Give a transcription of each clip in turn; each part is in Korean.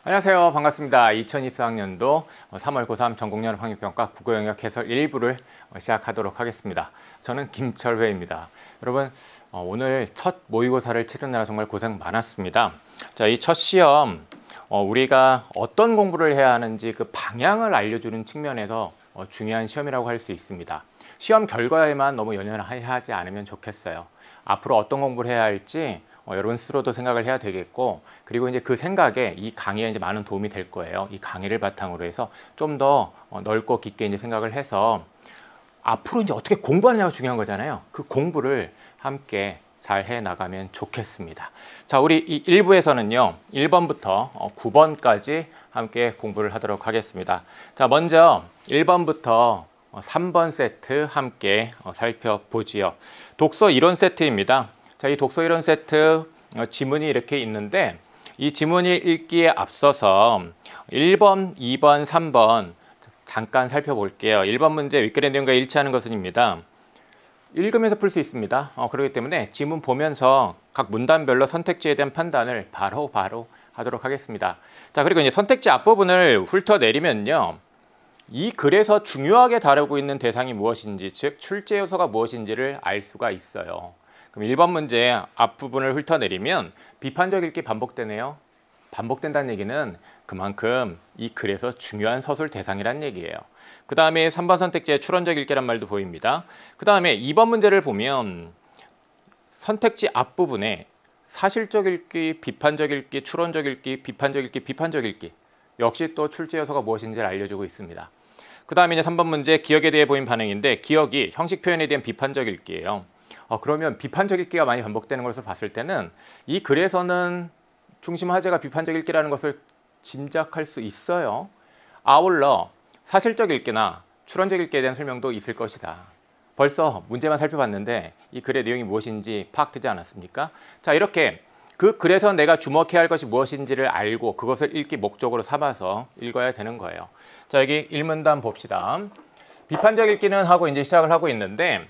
안녕하세요. 반갑습니다. 2024학년도 3월 고3 전국연합학력평가 국어영역 해설 1부를 시작하도록 하겠습니다. 저는 김철회입니다. 여러분, 오늘 첫 모의고사를 치르느라 정말 고생 많았습니다. 자, 이 첫 시험 우리가 어떤 공부를 해야 하는지 그 방향을 알려주는 측면에서 중요한 시험이라고 할 수 있습니다. 시험 결과에만 너무 연연하지 않으면 좋겠어요. 앞으로 어떤 공부를 해야 할지 여러분 스스로도 생각을 해야 되겠고, 그리고 이제 그 생각에 이 강의에 이제 많은 도움이 될 거예요. 이 강의를 바탕으로 해서 좀 더 넓고 깊게 이제 생각을 해서 앞으로 이제 어떻게 공부하느냐가 중요한 거잖아요. 그 공부를 함께 잘 해 나가면 좋겠습니다. 자, 우리 이 1부에서는요 1번부터 9번까지 함께 공부를 하도록 하겠습니다. 자, 먼저 1번부터 3번 세트 함께 살펴보지요. 독서 이론 세트입니다. 자, 이 독서 이론 세트 지문이 이렇게 있는데, 이 지문이 읽기에 앞서서 1번, 2번, 3번 잠깐 살펴볼게요. 1번 문제 윗글의 내용과 일치하는 것은입니다. 읽으면서 풀 수 있습니다. 그렇기 때문에 지문 보면서 각 문단별로 선택지에 대한 판단을 바로 하도록 하겠습니다. 자, 그리고 이제 선택지 앞부분을 훑어내리면요, 이 글에서 중요하게 다루고 있는 대상이 무엇인지, 즉 출제 요소가 무엇인지를 알 수가 있어요. 그럼 1번 문제 앞부분을 훑어내리면 비판적 읽기 반복되네요. 반복된다는 얘기는 그만큼 이 글에서 중요한 서술 대상이란 얘기예요. 그 다음에 3번 선택지에 추론적 읽기란 말도 보입니다. 그 다음에 2번 문제를 보면 선택지 앞부분에 사실적 읽기, 비판적 읽기, 추론적 읽기, 비판적 읽기, 비판적 읽기, 역시 또 출제 요소가 무엇인지를 알려주고 있습니다. 그 다음에 이제 3번 문제 기억에 대해 보인 반응인데, 기억이 형식 표현에 대한 비판적 읽기예요. 그러면 비판적 읽기가 많이 반복되는 것을 봤을 때는 이 글에서는 중심 화제가 비판적 읽기라는 것을 짐작할 수 있어요. 아울러 사실적 읽기나 추론적 읽기에 대한 설명도 있을 것이다. 벌써 문제만 살펴봤는데 이 글의 내용이 무엇인지 파악되지 않았습니까? 자, 이렇게 그 글에서 내가 주목해야 할 것이 무엇인지를 알고 그것을 읽기 목적으로 삼아서 읽어야 되는 거예요. 자, 여기 1문단 봅시다. 비판적 읽기는 하고 이제 시작을 하고 있는데,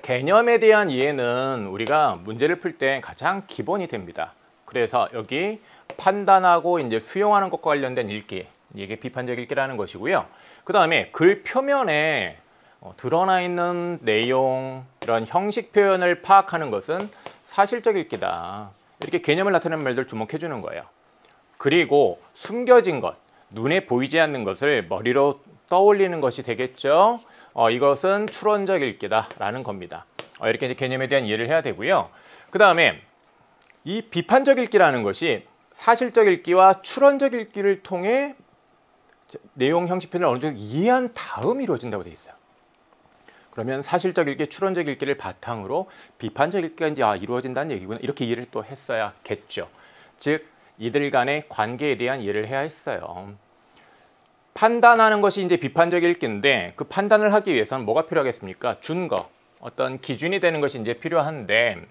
개념에 대한 이해는 우리가 문제를 풀 때 가장 기본이 됩니다. 그래서 여기 판단하고 이제 수용하는 것과 관련된 읽기, 이게 비판적 읽기라는 것이고요. 그 다음에 글 표면에 드러나 있는 내용, 이런 형식 표현을 파악하는 것은 사실적 읽기다. 이렇게 개념을 나타내는 말들 주목해 주는 거예요. 그리고 숨겨진 것, 눈에 보이지 않는 것을 머리로 떠올리는 것이 되겠죠. 이것은 추론적 읽기다라는 겁니다. 이렇게 이제 개념에 대한 이해를 해야 되고요. 그 다음에 이 비판적 읽기라는 것이 사실적 읽기와 추론적 읽기를 통해 내용 형식 표현을 어느 정도 이해한 다음 이루어진다고 되어 있어요. 그러면 사실적 읽기, 추론적 읽기를 바탕으로 비판적 읽기가 이제 이루어진다는 얘기구나, 이렇게 이해를 또 했어야겠죠. 즉 이들 간의 관계에 대한 이해를 해야 했어요. 판단하는 것이 이제 비판적 읽기인데, 그 판단을 하기 위해서는 뭐가 필요하겠습니까? 준거, 어떤 기준이 되는 것이 이제 필요한데,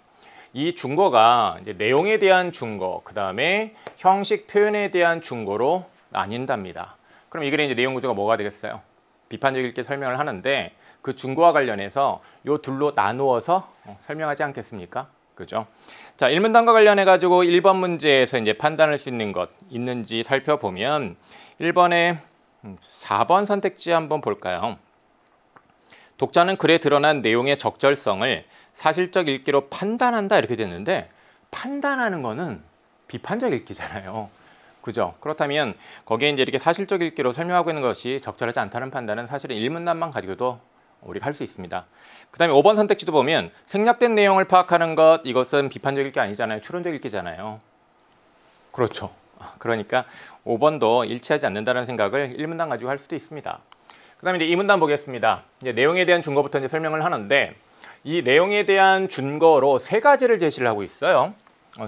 이 준거가 이제 내용에 대한 준거, 그 다음에 형식 표현에 대한 준거로 나뉜답니다. 그럼 이 글의 이제 내용 구조가 뭐가 되겠어요? 비판적 읽기 설명을 하는데, 그 준거와 관련해서 요 둘로 나누어서 설명하지 않겠습니까? 그죠? 자, 1문단과 관련해 가지고 1번 문제에서 이제 판단할 수 있는 것 있는지 살펴보면 1번에 4번 선택지 한번 볼까요? 독자는 글에 드러난 내용의 적절성을 사실적 읽기로 판단한다, 이렇게 됐는데, 판단하는 거는 비판적 읽기잖아요. 그죠? 그렇다면 거기에 이제 이렇게 사실적 읽기로 설명하고 있는 것이 적절하지 않다는 판단은 사실은 1문단만 가지고도 우리가 할 수 있습니다. 그 다음에 5번 선택지도 보면 생략된 내용을 파악하는 것, 이것은 비판적 읽기 아니잖아요. 추론적 읽기잖아요. 그렇죠. 그러니까 5번도 일치하지 않는다는 생각을 1문단 가지고 할 수도 있습니다. 그 다음에 이제 2문단 보겠습니다. 이제 내용에 대한 준거부터 이제 설명을 하는데, 이 내용에 대한 준거로 세 가지를 제시를 하고 있어요.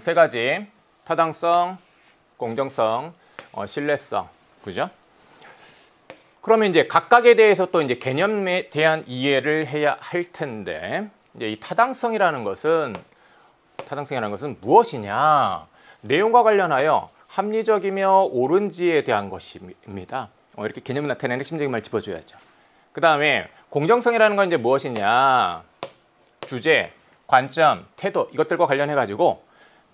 세 가지: 타당성, 공정성, 신뢰성. 그죠? 그러면 이제 각각에 대해서 또 이제 개념에 대한 이해를 해야 할 텐데, 이제 이 타당성이라는 것은 무엇이냐? 내용과 관련하여 합리적이며 옳은지에 대한 것입니다. 이렇게 개념을 나타내는 핵심적인 말 짚어줘야죠. 그 다음에 공정성이라는 건 이제 무엇이냐? 주제, 관점, 태도, 이것들과 관련해 가지고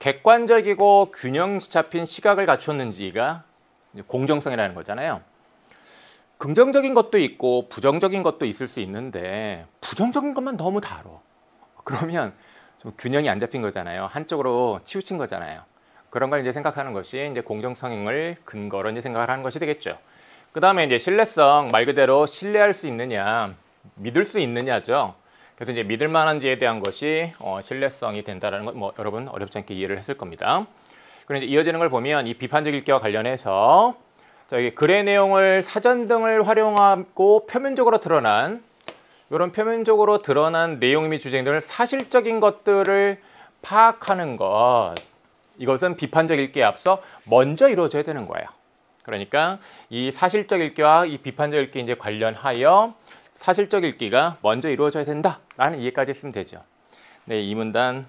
객관적이고 균형 잡힌 시각을 갖췄는지가 공정성이라는 거잖아요. 긍정적인 것도 있고 부정적인 것도 있을 수 있는데 부정적인 것만 너무 다뤄. 그러면 좀 균형이 안 잡힌 거잖아요. 한쪽으로 치우친 거잖아요. 그런 걸 이제 생각하는 것이 이제 공정성을 근거로 이제 생각을 하는 것이 되겠죠. 그 다음에 이제 신뢰성, 말 그대로 신뢰할 수 있느냐, 믿을 수 있느냐죠. 그래서 이제 믿을 만한지에 대한 것이 신뢰성이 된다라는 건 뭐 여러분 어렵지 않게 이해를 했을 겁니다. 그리고 이제 이어지는 걸 보면 이 비판적 읽기와 관련해서 저기 글의 내용을 사전 등을 활용하고 표면적으로 드러난 이런 표면적으로 드러난 내용 및 주제 등을 사실적인 것들을 파악하는 것, 이것은 비판적 읽기에 앞서 먼저 이루어져야 되는 거예요. 그러니까 이 사실적 읽기와 이 비판적 읽기 이제 관련하여 사실적 읽기가 먼저 이루어져야 된다라는 이해까지 했으면 되죠. 네, 이 문단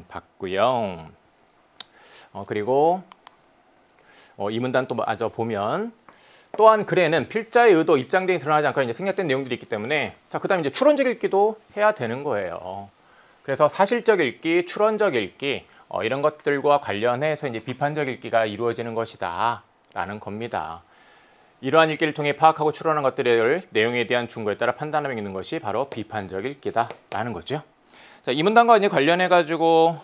봤고요. 그리고 이 문단 또 마저 보면 또한 글에는 필자의 의도, 입장 등이 드러나지 않거나 이제 생략된 내용들이 있기 때문에 자, 그다음에 이제 추론적 읽기도 해야 되는 거예요. 그래서 사실적 읽기, 추론적 읽기 이런 것들과 관련해서 이제 비판적 읽기가 이루어지는 것이다라는 겁니다. 이러한 읽기를 통해 파악하고 추론한 것들의 내용에 대한 준거에 따라 판단하며 읽는 것이 바로 비판적 읽기다라는 거죠. 자, 이 문단과 이제 관련해 가지고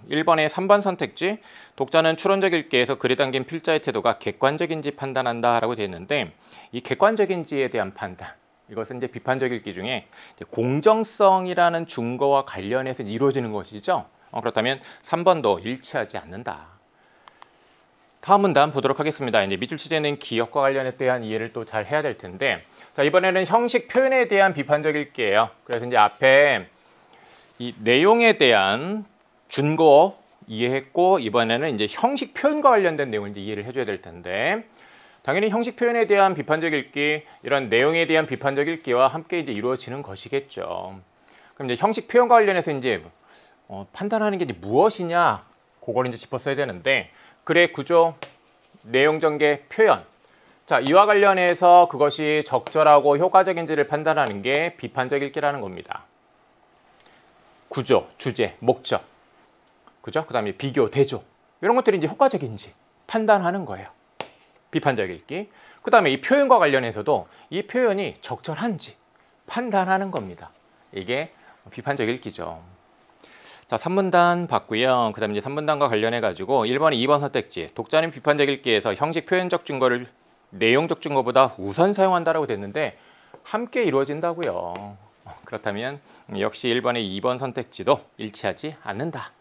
1번의 3번 선택지, 독자는 추론적 읽기에서 글에 담긴 필자의 태도가 객관적인지 판단한다라고 되어 있는데 이 객관적인지에 대한 판단, 이것은 이제 비판적 읽기 중에 이제 공정성이라는 준거와 관련해서 이루어지는 것이죠. 그렇다면 3번도 일치하지 않는다. 다음 문단 보도록 하겠습니다. 이제 밑줄 치제는 기억과 관련에 대한 이해를 또 잘 해야 될 텐데, 자, 이번에는 형식 표현에 대한 비판적 읽기예요. 그래서 이제 앞에 이 내용에 대한 준거 이해했고 이번에는 이제 형식 표현과 관련된 내용을 이제 이해를 해줘야 될 텐데, 당연히 형식 표현에 대한 비판적 읽기, 이런 내용에 대한 비판적 읽기와 함께 이제 이루어지는 것이겠죠. 그럼 이제 형식 표현과 관련해서 이제 판단하는 게 이제 무엇이냐, 그걸 이제 짚었어야 되는데, 글의 구조, 내용 전개, 표현. 자, 이와 관련해서 그것이 적절하고 효과적인지를 판단하는 게 비판적 읽기라는 겁니다. 구조, 주제, 목적, 그죠? 그다음에 비교, 대조, 이런 것들이 이제 효과적인지 판단하는 거예요. 비판적 읽기. 그다음에 이 표현과 관련해서도 이 표현이 적절한지 판단하는 겁니다. 이게 비판적 읽기죠. 자, 3문단 봤고요. 그 다음에 이제 3문단과 관련해 가지고 1번에 2번 선택지, 독자는 비판적 읽기에서 형식 표현적 증거를 내용적 증거보다 우선 사용한다라고 됐는데 함께 이루어진다고요. 그렇다면 역시 1번의 2번 선택지도 일치하지 않는다.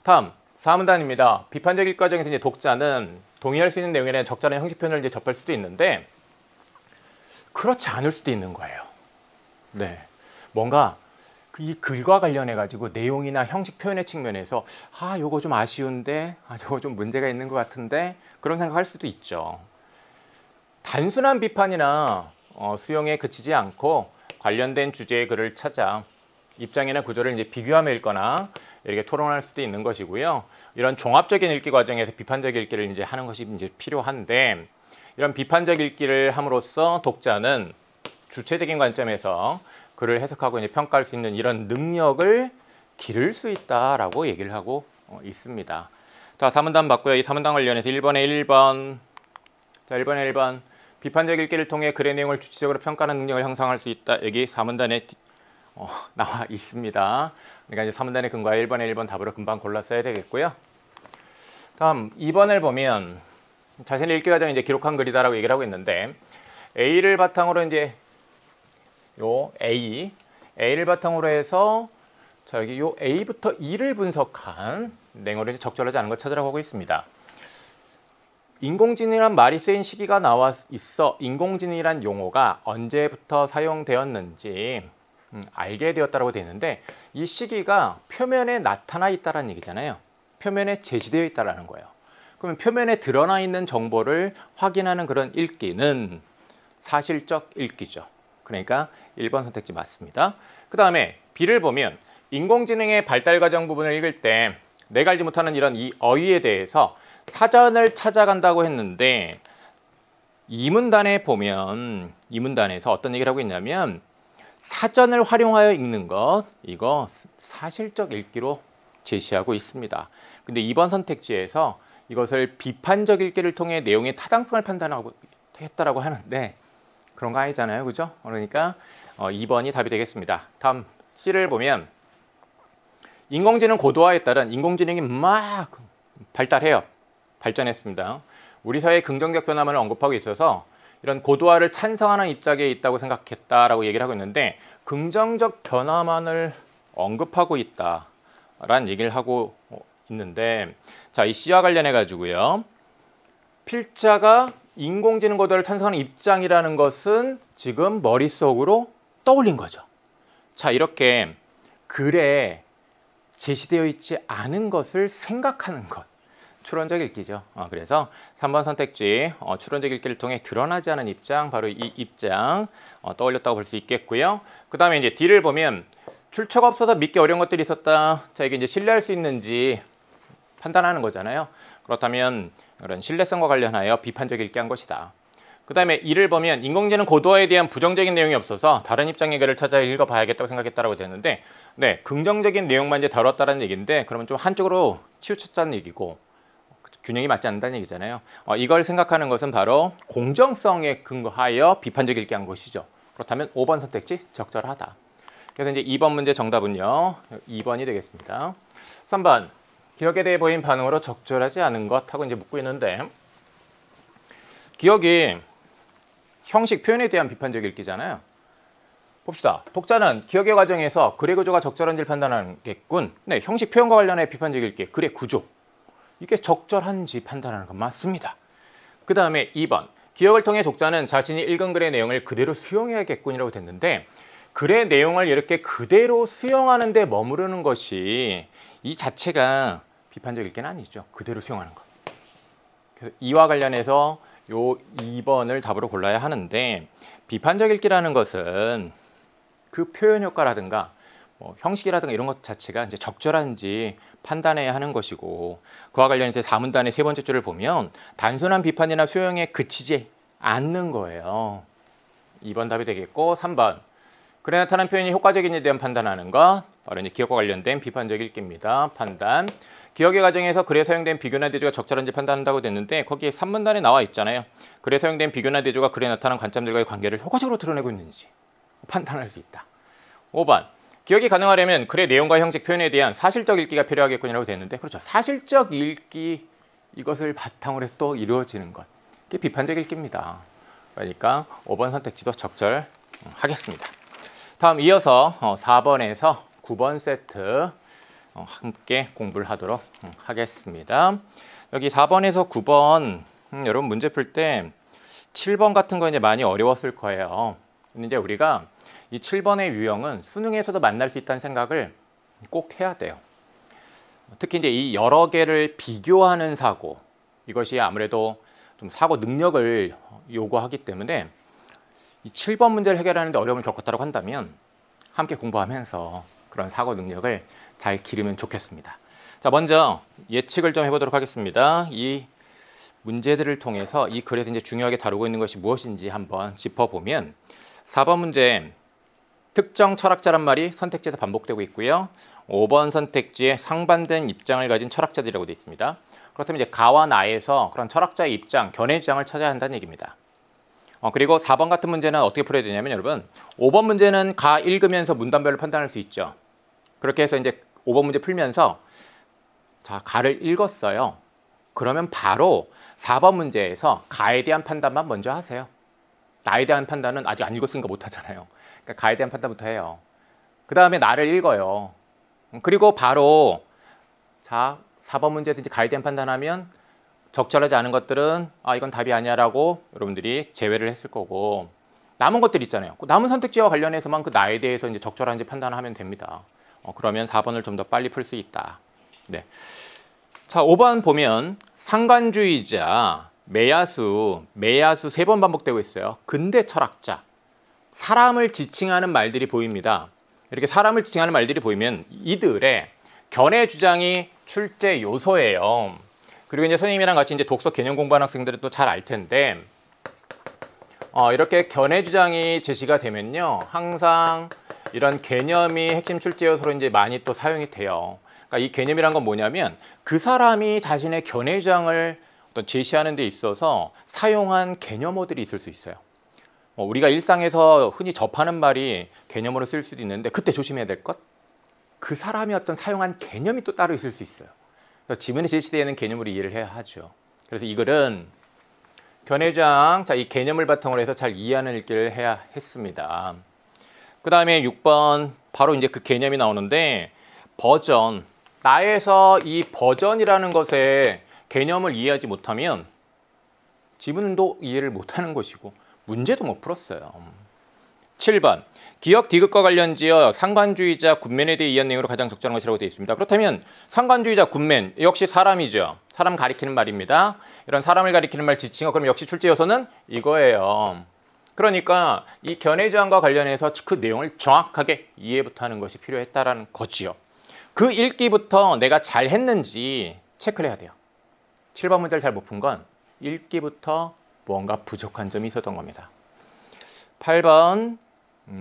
다음 4문단입니다. 비판적 읽기 과정에서 이제 독자는 동의할 수 있는 내용에 대한 적절한 형식 표현을 이제 접할 수도 있는데 그렇지 않을 수도 있는 거예요. 네, 뭔가 이 글과 관련해 가지고 내용이나 형식 표현의 측면에서 요거 좀 아쉬운데, 저거 좀 문제가 있는 것 같은데, 그런 생각할 수도 있죠. 단순한 비판이나 수용에 그치지 않고 관련된 주제의 글을 찾아 입장이나 구조를 이제 비교하며 읽거나 이렇게 토론할 수도 있는 것이고요. 이런 종합적인 읽기 과정에서 비판적 읽기를 이제 하는 것이 이제 필요한데, 이런 비판적 읽기를 함으로써 독자는 주체적인 관점에서 글을 해석하고 이제 평가할 수 있는 이런 능력을 기를 수 있다라고 얘기를 하고 있습니다. 자, 3문단 봤고요. 이 3문단 관련해서 1번에 1번, 자, 1번에 1번, 비판적 읽기를 통해 글의 내용을 주체적으로 평가하는 능력을 형성할 수 있다. 여기 4문단에 나와 있습니다. 그러니까 이제 3문단의 근거와 1번에 1번 답으로 금방 골랐어야 되겠고요. 다음 2번을 보면 자신의 읽기 과정을 이제 기록한 글이다라고 얘기를 하고 있는데, A를 바탕으로 이제 요 A를 바탕으로 해서 자, 여기 요 A부터 E를 분석한 내용을 적절하지 않은 것 찾으라고 하고 있습니다. 인공지능이란 말이 쓰인 시기가 나와 있어 인공지능이란 용어가 언제부터 사용되었는지 알게 되었다고 되어 있는데, 이 시기가 표면에 나타나 있다는 얘기잖아요. 표면에 제시되어 있다는 거예요. 그러면 표면에 드러나 있는 정보를 확인하는 그런 읽기는 사실적 읽기죠. 그러니까 1번 선택지 맞습니다. 그 다음에 B를 보면 인공지능의 발달 과정 부분을 읽을 때 내가 알지 못하는 이런 이 어휘에 대해서 사전을 찾아간다고 했는데, 이 문단에 보면 이 문단에서 어떤 얘기를 하고 있냐면 사전을 활용하여 읽는 것, 이거 사실적 읽기로 제시하고 있습니다. 근데 2번 선택지에서 이것을 비판적 읽기를 통해 내용의 타당성을 판단하고 했다라고 하는데 그런 거 아니잖아요. 그죠? 그러니까 2번이 답이 되겠습니다. 다음 C를 보면 인공지능 고도화에 따른 인공지능이 막 발전했습니다. 우리 사회의 긍정적 변화만을 언급하고 있어서 이런 고도화를 찬성하는 입장에 있다고 생각했다라고 얘기를 하고 있는데 긍정적 변화만을 언급하고 있다라는 얘기를 하고 있는데 자, 이 C와 관련해 가지고요. 필자가 인공지능 고도화를 찬성하는 입장이라는 것은 지금 머릿속으로 떠올린 거죠. 자, 이렇게 글에 제시되어 있지 않은 것을 생각하는 것. 추론적 읽기죠. 그래서 3번 선택지 추론적 읽기를 통해 드러나지 않은 입장, 바로 이 입장 떠올렸다고 볼 수 있겠고요. 그 다음에 이제 D를 보면 출처가 없어서 믿기 어려운 것들이 있었다. 자, 이게 이제 신뢰할 수 있는지 판단하는 거잖아요. 그렇다면 이런 신뢰성과 관련하여 비판적 읽기 한 것이다. 그 다음에 E를 보면 인공지능 고도화에 대한 부정적인 내용이 없어서 다른 입장의 글을 찾아 읽어봐야겠다고 생각했다고 되는데 네, 긍정적인 내용만 이제 다뤘다는 얘기인데 그러면 좀 한쪽으로 치우쳤다는 얘기고 균형이 맞지 않는다는 얘기잖아요. 이걸 생각하는 것은 바로 공정성에 근거하여 비판적 읽기 한 것이죠. 그렇다면 5번 선택지 적절하다. 그래서 이제 2번 문제 정답은요. 2번이 되겠습니다. 3번 기억에 대해 보인 반응으로 적절하지 않은 것 하고 이제 묻고 있는데 기억이 형식 표현에 대한 비판적 읽기잖아요. 봅시다. 독자는 기억의 과정에서 글의 구조가 적절한지를 판단하겠군. 네, 형식 표현과 관련해 비판적 읽기, 글의 구조. 이게 적절한지 판단하는 건 맞습니다. 그 다음에 2번. 기억을 통해 독자는 자신이 읽은 글의 내용을 그대로 수용해야겠군이라고 됐는데 글의 내용을 이렇게 그대로 수용하는 데 머무르는 것이 이 자체가 비판적 읽기는 아니죠. 그대로 수용하는 것. 그래서 이와 관련해서 요 2번을 답으로 골라야 하는데 비판적 읽기라는 것은 그 표현 효과라든가 형식이라든가 이런 것 자체가 이제 적절한지 판단해야 하는 것이고 그와 관련해서 4문단의 세 번째 줄을 보면 단순한 비판이나 수용에 그치지 않는 거예요. 2번 답이 되겠고 3번 글에 나타난 표현이 효과적인지에 대한 판단하는 것 바로 이제 기억과 관련된 비판적 읽기입니다. 판단 기억의 과정에서 글에 사용된 비교나 대조가 적절한지 판단한다고 됐는데 거기에 3문단에 나와 있잖아요. 글에 사용된 비교나 대조가 글에 나타난 관점들과의 관계를 효과적으로 드러내고 있는지 판단할 수 있다. 5번 기억이 가능하려면 글의 내용과 형식 표현에 대한 사실적 읽기가 필요하겠군이라고 됐는데 그렇죠. 사실적 읽기 이것을 바탕으로 해서 또 이루어지는 것. 이게 비판적 읽기입니다. 그러니까 5번 선택지도 적절하겠습니다. 다음 이어서 4번에서 9번 세트 함께 공부를 하도록 하겠습니다. 여기 4번에서 9번 여러분 문제 풀 때 7번 같은 거 이제 많이 어려웠을 거예요. 근데 이제 우리가 이 7번의 유형은 수능에서도 만날 수 있다는 생각을 꼭 해야 돼요. 특히 이제 이 여러 개를 비교하는 사고, 이것이 아무래도 좀 사고 능력을 요구하기 때문에 이 7번 문제를 해결하는 데 어려움을 겪었다고 한다면 함께 공부하면서 그런 사고 능력을 잘 기르면 좋겠습니다. 자, 먼저 예측을 좀 해보도록 하겠습니다. 이 문제들을 통해서 이 글에서 이제 중요하게 다루고 있는 것이 무엇인지 한번 짚어보면 4번 문제 특정 철학자란 말이 선택지에서 반복되고 있고요. 5번 선택지에 상반된 입장을 가진 철학자들이라고 되어 있습니다. 그렇다면 이제 가와 나에서 그런 철학자의 입장, 견해 주장을 찾아야 한다는 얘기입니다. 그리고 4번 같은 문제는 어떻게 풀어야 되냐면 여러분 5번 문제는 가 읽으면서 문단별로 판단할 수 있죠. 그렇게 해서 이제 5번 문제 풀면서 자, 가를 읽었어요. 그러면 바로 4번 문제에서 가에 대한 판단만 먼저 하세요. 나에 대한 판단은 아직 안 읽었으니까 못 하잖아요. 그러니까 가에 대한 판단부터 해요. 그 다음에 나를 읽어요. 그리고 바로 자 4번 문제에서 이제 가에 대한 판단하면 적절하지 않은 것들은 아 이건 답이 아니야라고 여러분들이 제외를 했을 거고 남은 것들 있잖아요. 남은 선택지와 관련해서만 그 나에 대해서 이제 적절한지 판단하면 됩니다. 그러면 4번을 좀 더 빨리 풀 수 있다. 네. 자 5번 보면 상관주의자, 매야수 3번 반복되고 있어요. 근대 철학자. 사람을 지칭하는 말들이 보입니다. 이렇게 사람을 지칭하는 말들이 보이면 이들의 견해 주장이 출제 요소예요. 그리고 이제 선생님이랑 같이 이제 독서 개념 공부하는 학생들은 또 잘 알 텐데, 이렇게 견해 주장이 제시가 되면요, 항상 이런 개념이 핵심 출제 요소로 이제 많이 또 사용이 돼요. 그러니까 이 개념이란 건 뭐냐면 그 사람이 자신의 견해 주장을 어떤 제시하는 데 있어서 사용한 개념어들이 있을 수 있어요. 우리가 일상에서 흔히 접하는 말이 개념으로 쓸 수도 있는데 그때 조심해야 될 것, 그 사람이 어떤 사용한 개념이 또 따로 있을 수 있어요. 그래서 지문에 제시되는 개념으로 이해를 해야 하죠. 그래서 이 글은 견해주장, 이 개념을 바탕으로 해서 잘 이해하는 읽기를 해야 했습니다. 그 다음에 6번 바로 이제 그 개념이 나오는데 버전, 나에서 이 버전이라는 것의 개념을 이해하지 못하면 지문도 이해를 못하는 것이고 문제도 못 풀었어요. 7번 기억 디귿과 관련지어 상관주의자 군맨에 대해 이해한 내용으로 가장 적절한 것이라고 되어 있습니다. 그렇다면 상관주의자 군맨 역시 사람이죠. 사람 가리키는 말입니다. 이런 사람을 가리키는 말 지칭어, 그럼 역시 출제 요소는 이거예요. 그러니까 이 견해주장과 관련해서 그 내용을 정확하게 이해부터 하는 것이 필요했다라는 거지요. 그 읽기부터 내가 잘 했는지 체크를 해야 돼요. 7번 문제를 잘 못 푼 건 읽기부터 무언가 부족한 점이 있었던 겁니다. 8번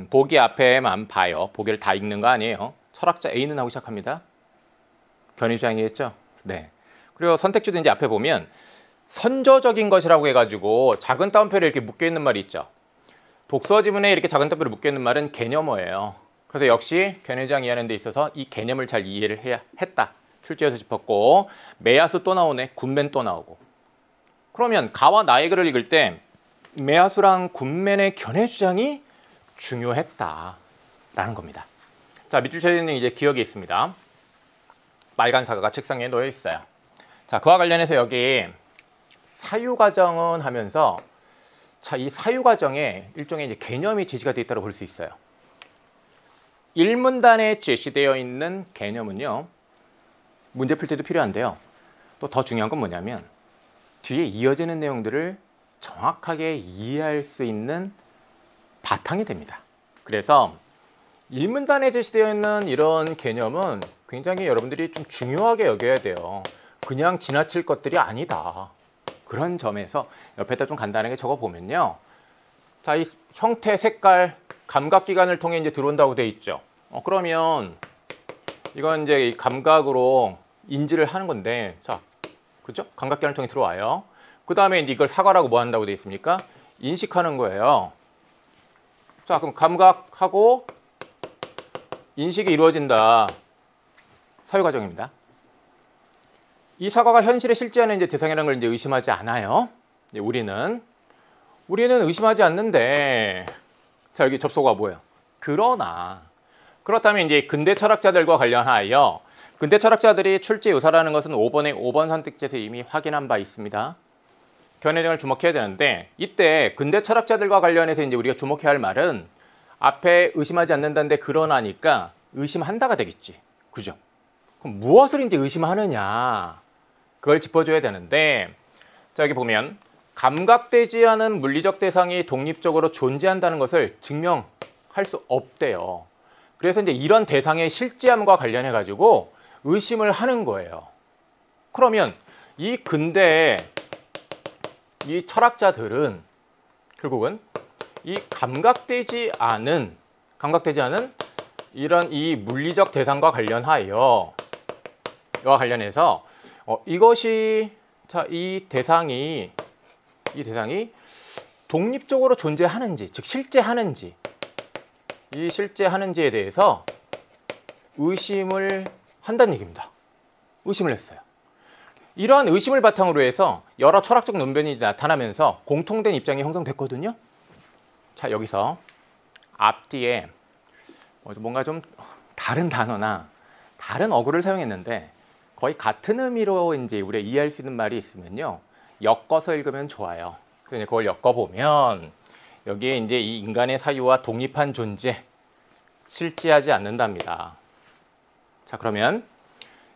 보기 앞에만 봐요. 보기를 다 읽는 거 아니에요. 철학자 A는 하고 시작합니다. 견해주장이겠죠? 네. 그리고 선택지도 이제 앞에 보면 선조적인 것이라고 해가지고 작은 따옴표에 이렇게 묶여있는 말이 있죠. 독서 지문에 이렇게 작은 따옴표로 묶여있는 말은 개념어예요. 그래서 역시 견해주장 이해하는 데 있어서 이 개념을 잘 이해를 해야 했다. 출제에서 짚었고, 매야수 또 나오네. 군맨 또 나오고. 그러면 가와 나의 글을 읽을 때 매야수랑 군맨의 견해주장이 중요했다라는 겁니다. 자, 밑줄 쳐있는 이제 기억이 있습니다. 빨간 사과가 책상에 놓여 있어요. 자, 그와 관련해서 여기 사유과정은 하면서 자, 이 사유과정에 일종의 이제 개념이 제시가 되어 있다고 볼 수 있어요. 1문단에 제시되어 있는 개념은요, 문제 풀 때도 필요한데요. 또 더 중요한 건 뭐냐면 뒤에 이어지는 내용들을 정확하게 이해할 수 있는 바탕이 됩니다. 그래서 1문단에 제시되어 있는 이런 개념은 굉장히 여러분들이 좀 중요하게 여겨야 돼요. 그냥 지나칠 것들이 아니다. 그런 점에서 옆에다 좀 간단하게 적어보면요. 자, 이 형태, 색깔, 감각기관을 통해 이제 들어온다고 돼 있죠. 그러면 이건 이제 이 감각으로 인지를 하는 건데, 자, 그죠? 감각기관을 통해 들어와요. 그 다음에 이제 이걸 사과라고 뭐 한다고 돼 있습니까? 인식하는 거예요. 자, 그럼 감각하고 인식이 이루어진다. 사유과정입니다. 이 사과가 현실에 실제하는 이제 대상이라는 걸 이제 의심하지 않아요. 이제 우리는 의심하지 않는데, 자, 여기 접속어가 뭐예요? 그러나. 그렇다면 이제 근대 철학자들과 관련하여 근대 철학자들이 출제 요사라는 것은 5번 선택지에서 이미 확인한 바 있습니다. 견해장을 주목해야 되는데, 이때 근대 철학자들과 관련해서 이제 우리가 주목해야 할 말은 앞에 의심하지 않는다는데 그러나니까 의심한다가 되겠지. 그죠? 그럼 무엇을 이제 의심하느냐? 그걸 짚어줘야 되는데, 자, 여기 보면 감각되지 않은 물리적 대상이 독립적으로 존재한다는 것을 증명할 수 없대요. 그래서 이제 이런 대상의 실제함과 관련해 가지고 의심을 하는 거예요. 그러면 이 근대 이 철학자들은 결국은 이 감각되지 않은 이런 이 물리적 대상과 관련하여 이와 관련해서 이것이 자, 이 대상이 독립적으로 존재하는지, 즉 실제하는지, 이 실제하는지에 대해서 의심을 한다는 얘기입니다. 의심을 했어요. 이러한 의심을 바탕으로 해서 여러 철학적 논변이 나타나면서 공통된 입장이 형성됐거든요. 자, 여기서 앞뒤에 뭔가 좀 다른 단어나 다른 어구를 사용했는데 거의 같은 의미로 이제 우리가 이해할 수 있는 말이 있으면요, 엮어서 읽으면 좋아요. 그래서 그걸 엮어보면 여기에 이제 이 인간의 사유와 독립한 존재, 실제하지 않는답니다. 자, 그러면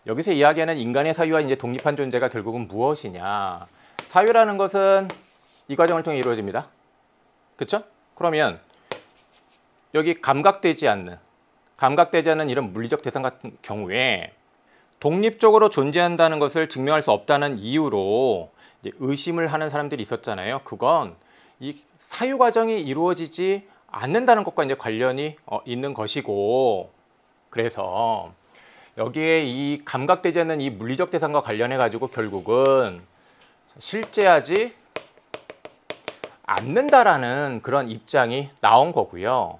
여기서 이야기하는 인간의 사유와 이제 독립한 존재가 결국은 무엇이냐? 사유라는 것은 이 과정을 통해 이루어집니다. 그렇죠? 그러면 여기 감각되지 않는 이런 물리적 대상 같은 경우에 독립적으로 존재한다는 것을 증명할 수 없다는 이유로 이제 의심을 하는 사람들이 있었잖아요. 그건 이 사유 과정이 이루어지지 않는다는 것과 이제 관련이 있는 것이고, 그래서 여기에 이 감각되지 않는 이 물리적 대상과 관련해 가지고 결국은 실제하지 않는다라는 그런 입장이 나온 거고요.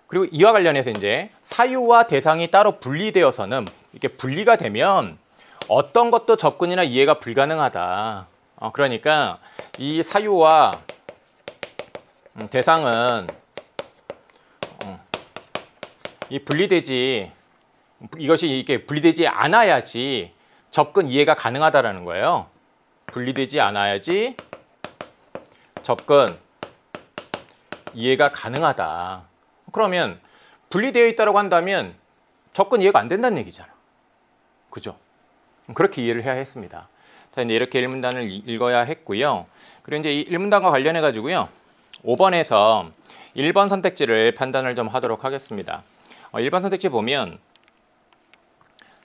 그리고 이와 관련해서 이제 사유와 대상이 따로 분리되어서는 이렇게 분리가 되면 어떤 것도 접근이나 이해가 불가능하다. 그러니까 이 사유와 대상은 이것이 이렇게 분리되지 않아야지 접근 이해가 가능하다라는 거예요. 분리되지 않아야지 접근 이해가 가능하다. 그러면 분리되어 있다고 한다면 접근 이해가 안 된다는 얘기잖아. 그죠? 그렇게 이해를 해야 했습니다. 자, 이제 이렇게 1문단을 읽어야 했고요. 그리고 이제 이 1문단과 관련해 가지고요. 5번에서 1번 선택지를 판단을 좀 하도록 하겠습니다. 1번 선택지 보면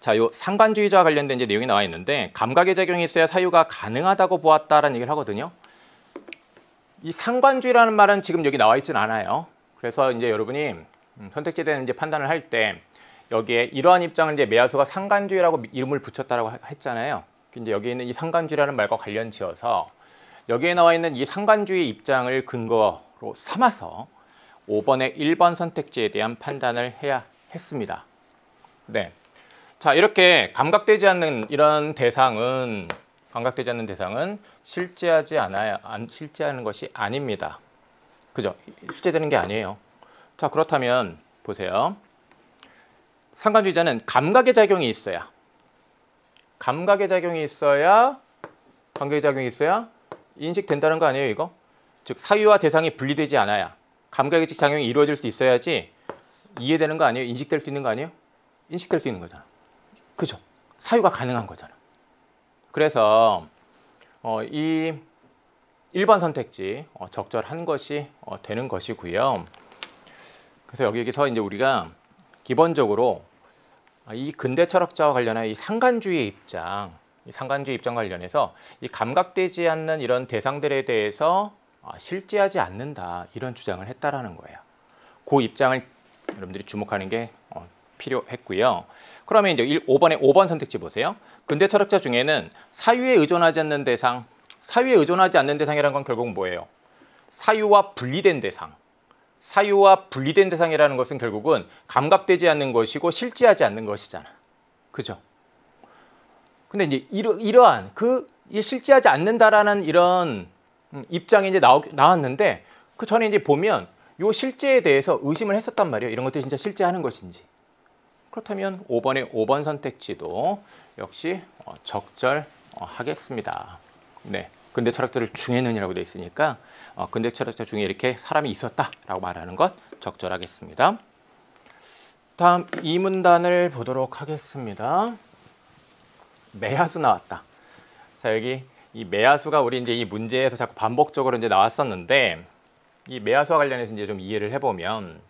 자, 요 상관주의자와 관련된 이제 내용이 나와 있는데 감각의 작용이 있어야 사유가 가능하다고 보았다라는 얘기를 하거든요. 이 상관주의라는 말은 지금 여기 나와 있진 않아요. 그래서 이제 여러분이 선택지에 대한 이제 판단을 할 때 여기에 이러한 입장을 이제 매야수가 상관주의라고 이름을 붙였다라고 했잖아요. 이제 여기 있는 이 상관주의라는 말과 관련 지어서 여기에 나와 있는 이 상관주의 입장을 근거로 삼아서 5번의 1번 선택지에 대한 판단을 해야 했습니다. 네. 자, 이렇게 감각되지 않는 이런 대상은 실제하는 것이 아닙니다. 그죠? 실제되는 게 아니에요. 자, 그렇다면 보세요. 상관주의자는 감각의 작용이 있어야 인식된다는 거 아니에요, 이거? 즉 사유와 대상이 분리되지 않아야 감각의 작용이 이루어질 수 있어야지 이해되는 거 아니에요? 인식될 수 있는 거 아니에요? 인식될 수 있는 거잖아. 그죠? 사유가 가능한 거잖아. 그래서 이 1번 선택지 적절한 것이 되는 것이고요. 그래서 여기서 이제 우리가 기본적으로 이 근대 철학자와 관련한 이 상관주의 입장 관련해서 이 감각되지 않는 이런 대상들에 대해서 실제하지 않는다 이런 주장을 했다라는 거예요. 그 입장을 여러분들이 주목하는 게 필요했고요. 그러면 이제 5번의 5번 선택지 보세요. 근대 철학자 중에는 사유에 의존하지 않는 대상이라는 건 결국 뭐예요? 사유와 분리된 대상이라는 것은 결국은 감각되지 않는 것이고 실제하지 않는 것이잖아. 그죠? 근데 이제 이러한 실제하지 않는다라는 이런 입장이 이제 나왔는데 그 전에 이제 보면 요 실제에 대해서 의심을 했었단 말이에요. 이런 것들이 진짜 실제하는 것인지. 그렇다면 5번의 5번 선택지도 역시 적절하겠습니다. 네, 근대 철학자를 중에는이라고 되어 있으니까 근대 철학자 중에 이렇게 사람이 있었다라고 말하는 것 적절하겠습니다. 다음 2문단을 보도록 하겠습니다. 매야수 나왔다. 자, 여기 이 매야수가 우리 이제 이 문제에서 자꾸 반복적으로 이제 나왔었는데 이 매야수와 관련해서 이제 좀 이해를 해보면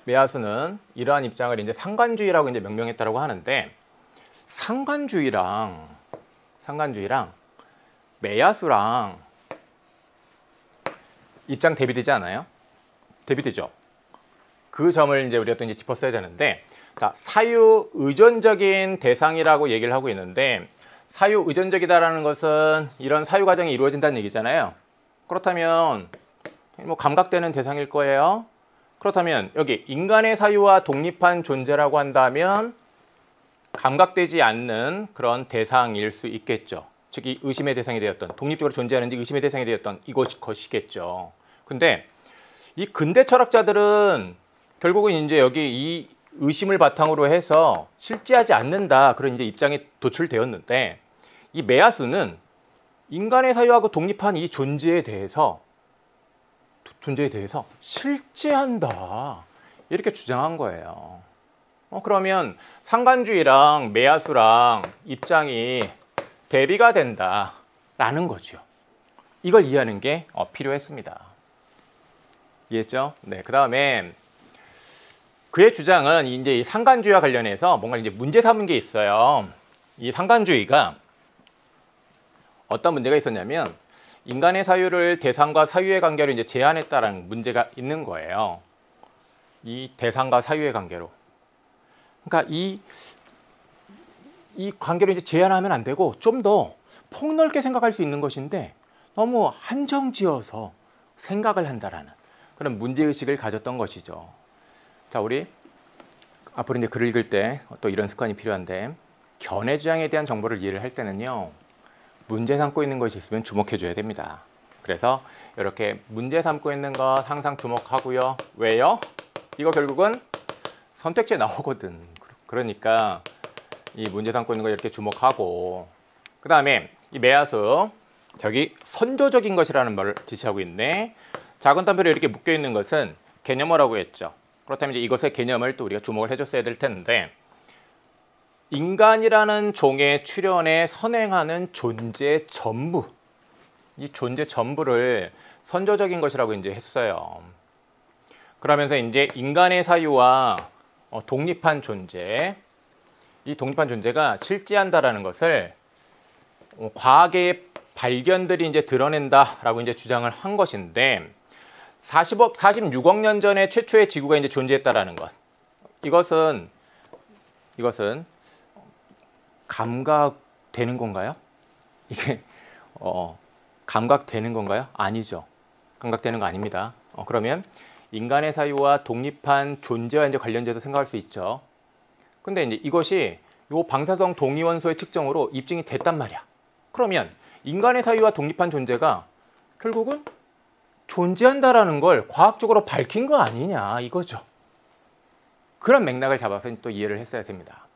매야수는 이러한 입장을 이제 상관주의라고 이제 명명했다라고 하는데 상관주의랑 매야수랑 입장 대비되지 않아요? 대비되죠. 그 점을 이제 우리가 또 이제 짚었어야 되는데, 자, 사유 의존적인 대상이라고 얘기를 하고 있는데 사유 의존적이다라는 것은 이런 사유 과정이 이루어진다는 얘기잖아요. 그렇다면 뭐 감각되는 대상일 거예요. 그렇다면 여기 인간의 사유와 독립한 존재라고 한다면 감각되지 않는 그런 대상일 수 있겠죠. 즉 이 의심의 대상이 되었던, 독립적으로 존재하는지 의심의 대상이 되었던 것이겠죠. 근데 이 근대 철학자들은 결국은 이제 여기 이 의심을 바탕으로 해서 실제하지 않는다 그런 이제 입장이 도출되었는데 이 매야수는 인간의 사유하고 독립한 이 존재에 대해서 실제한다 이렇게 주장한 거예요. 그러면 상관주의랑 매야수랑 입장이 대비가 된다라는 거죠. 이걸 이해하는 게 필요했습니다. 이해했죠? 네. 그 다음에 그의 주장은 이제 이 상관주의와 관련해서 뭔가 이제 문제 삼은 게 있어요. 이 상관주의가 어떤 문제가 있었냐면 인간의 사유를 대상과 사유의 관계로 이제 제한했다라는 문제가 있는 거예요. 이 대상과 사유의 관계로. 그러니까 이 관계를 이제 제한하면 안 되고 좀 더 폭넓게 생각할 수 있는 것인데 너무 한정지어서 생각을 한다라는 그런 문제의식을 가졌던 것이죠. 자, 우리 앞으로 이제 글을 읽을 때 또 이런 습관이 필요한데 견해주장에 대한 정보를 이해를 할 때는요. 문제 삼고 있는 것이 있으면 주목해 줘야 됩니다. 그래서 이렇게 문제 삼고 있는 것 항상 주목하고요. 왜요? 이거 결국은 선택지에 나오거든. 그러니까 이 문제 삼고 있는 거 이렇게 주목하고 그 다음에 이 매야수 여기 선조적인 것이라는 말을 지시하고 있네. 작은 따옴표로 이렇게 묶여 있는 것은 개념어라고 했죠. 그렇다면 이제 이것의 개념을 또 우리가 주목을 해줬어야 될 텐데 인간이라는 종의 출현에 선행하는 존재 전부 이 존재 전부를 선조적인 것이라고 이제 했어요. 그러면서 이제 인간의 사유와 독립한 존재 이 독립한 존재가 실제한다라는 것을 과학의 발견들이 이제 드러낸다라고 이제 주장을 한 것인데 46억 년 전에 최초의 지구가 이제 존재했다라는 것. 이것은 감각되는 건가요? 이게 감각되는 건가요? 아니죠. 감각되는 거 아닙니다. 그러면 인간의 사유와 독립한 존재와 이제 관련돼서 생각할 수 있죠. 근데 이제 이것이 요 방사성 동위원소의 측정으로 입증이 됐단 말이야. 그러면 인간의 사유와 독립한 존재가 결국은 존재한다라는 걸 과학적으로 밝힌 거 아니냐 이거죠. 그런 맥락을 잡아서 또 이해를 했어야 됩니다.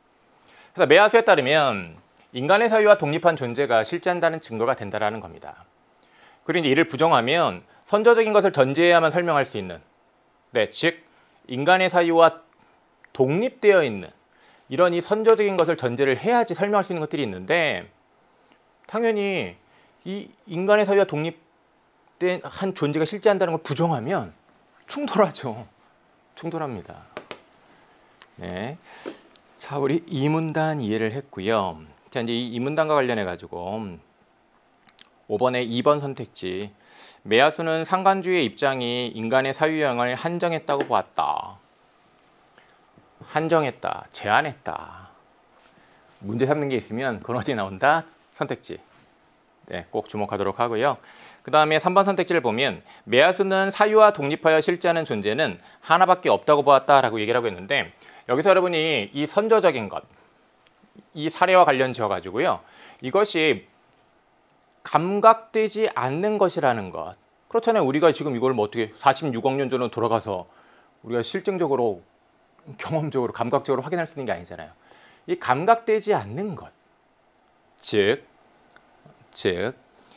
그래서 매야수에 따르면 인간의 사유와 독립한 존재가 실제한다는 증거가 된다라는 겁니다. 그리고 이제 이를 부정하면 선조적인 것을 전제해야만 설명할 수 있는, 즉 인간의 사유와 독립되어 있는 이런 이 선조적인 것을 전제를 해야지 설명할 수 있는 것들이 있는데 당연히 이 인간의 사유와 독립된 한 존재가 실제한다는 걸 부정하면 충돌하죠. 충돌합니다. 네. 자, 우리 이문단 이해를 했고요. 자, 이제 이 이문단과 관련해 가지고 5번의 2번 선택지 매야수는 상관주의의 입장이 인간의 사유형을 한정했다고 보았다. 한정했다, 제한했다. 문제 삼는 게 있으면 그건 어디 나온다? 선택지. 네, 꼭 주목하도록 하고요. 그 다음에 3번 선택지를 보면 매야수는 사유와 독립하여 실제하는 존재는 하나밖에 없다고 보았다라고 얘기를 하고 있는데 여기서 여러분이 이 선조적인 것, 이 사례와 관련 지어가지고요. 이것이 감각되지 않는 것이라는 것. 그렇잖아요. 우리가 지금 이걸 뭐 어떻게 46억 년 전으로 돌아가서 우리가 실증적으로 경험적으로 감각적으로 확인할 수 있는 게 아니잖아요. 이 감각되지 않는 것, 즉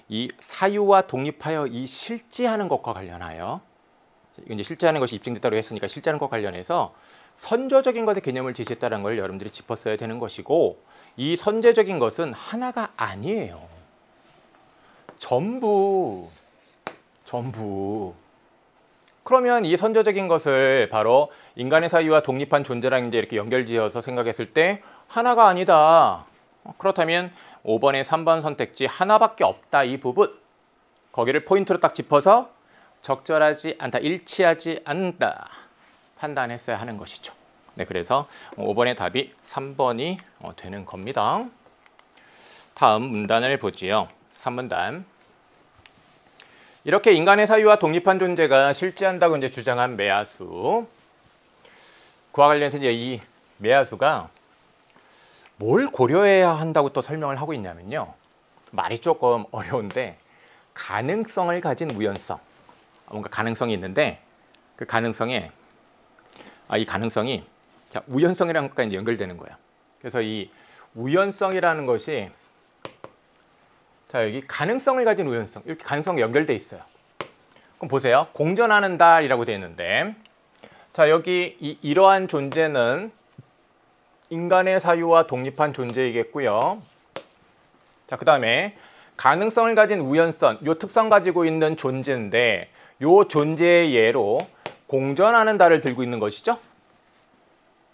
이 사유와 독립하여 이 실제하는 것과 관련하여 이제 실제하는 것이 입증됐다고 했으니까 실제하는 것과 관련해서 선조적인 것의 개념을 제시했다는 걸 여러분들이 짚었어야 되는 것이고 이 선제적인 것은 하나가 아니에요. 전부. 그러면 이 선조적인 것을 바로 인간의 사유와 독립한 존재랑 이제 이렇게 연결지어서 생각했을 때 하나가 아니다. 그렇다면 5번의 3번 선택지 하나밖에 없다 이 부분 거기를 포인트로 딱 짚어서 적절하지 않다, 일치하지 않는다 판단했어야 하는 것이죠. 네, 그래서 5번의 답이 3번이 되는 겁니다. 다음 문단을 보지요. 3문단. 이렇게 인간의 사유와 독립한 존재가 실제한다고 이제 주장한 매야수. 그와 관련해서 이제 이 매야수가 뭘 고려해야 한다고 또 설명을 하고 있냐면요. 말이 조금 어려운데 가능성을 가진 우연성. 뭔가 가능성이 있는데 그 가능성에 이 가능성이 우연성이라는 것과 이제 연결되는 거예요. 그래서 이 우연성이라는 것이 여기 가능성을 가진 우연성 이렇게 가능성이 연결돼 있어요. 그럼 보세요. 공전하는 달이라고 되어 있는데 자 여기 이러한 존재는 인간의 사유와 독립한 존재이겠고요. 자 그다음에 가능성을 가진 우연성 요 특성 가지고 있는 존재인데 요 존재의 예로 공전하는 달을 들고 있는 것이죠.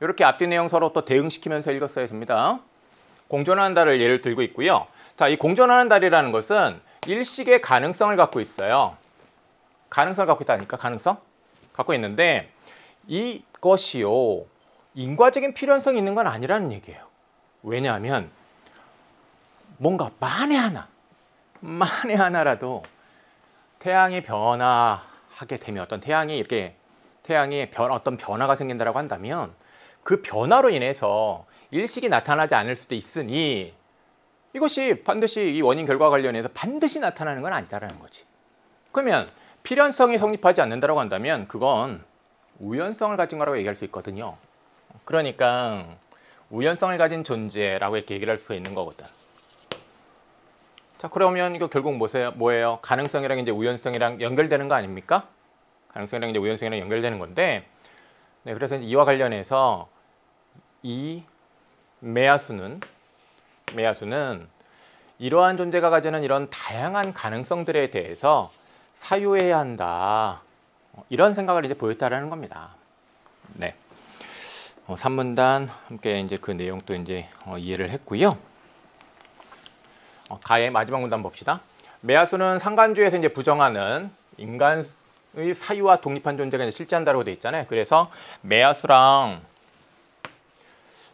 이렇게 앞뒤 내용 서로 또 대응시키면서 읽었어야 됩니다. 공전하는 달을 예를 들고 있고요. 자, 이 공전하는 달이라는 것은 일식의 가능성을 갖고 있어요. 가능성을 갖고 있다니까 가능성? 갖고 있는데 이것이요. 인과적인 필연성이 있는 건 아니라는 얘기예요. 왜냐하면 뭔가 만에 하나라도 태양이 변화하게 되면 어떤 어떤 변화가 생긴다라고 한다면 그 변화로 인해서 일식이 나타나지 않을 수도 있으니 이것이 반드시 이 원인 결과 관련해서 반드시 나타나는 건 아니다라는 거지. 그러면 필연성이 성립하지 않는다라고 한다면 그건 우연성을 가진 거라고 얘기할 수 있거든요. 그러니까 우연성을 가진 존재라고 이렇게 얘기를 할 수 있는 거거든. 자, 그러면 이거 결국 뭐예요? 가능성이랑 이제 우연성이랑 연결되는 거 아닙니까? 가능성이랑 이제 우연성이랑 연결되는 건데, 네, 그래서 이와 관련해서 이 매야수는 이러한 존재가 가지는 이런 다양한 가능성들에 대해서 사유해야 한다. 이런 생각을 이제 보였다라는 겁니다. 네. 3문단 함께 이제 그 내용도 이제 이해를 했고요. 가의 마지막 문단 봅시다. 매야수는 상관주의에서 이제 부정하는 인간의 사유와 독립한 존재가 이제 실제한다고 돼 있잖아요. 그래서 매야수랑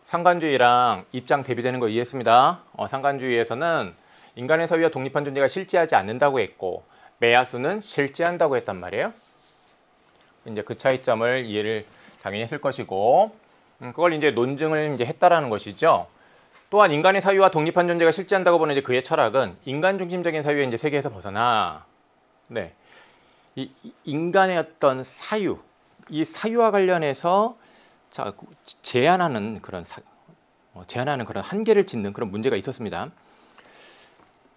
상관주의랑 입장 대비되는 거 이해했습니다. 상관주의에서는 인간의 사유와 독립한 존재가 실제하지 않는다고 했고, 매야수는 실제한다고 했단 말이에요. 이제 그 차이점을 이해를 당연히 했을 것이고, 그걸 이제 논증을 이제 했다라는 것이죠. 또한 인간의 사유와 독립한 존재가 실제한다고 보는 이제 그의 철학은 인간 중심적인 사유의 이제 세계에서 벗어나, 네, 이 인간의 어떤 사유, 이 사유와 관련해서 제한하는 그런 한계를 짓는 그런 문제가 있었습니다.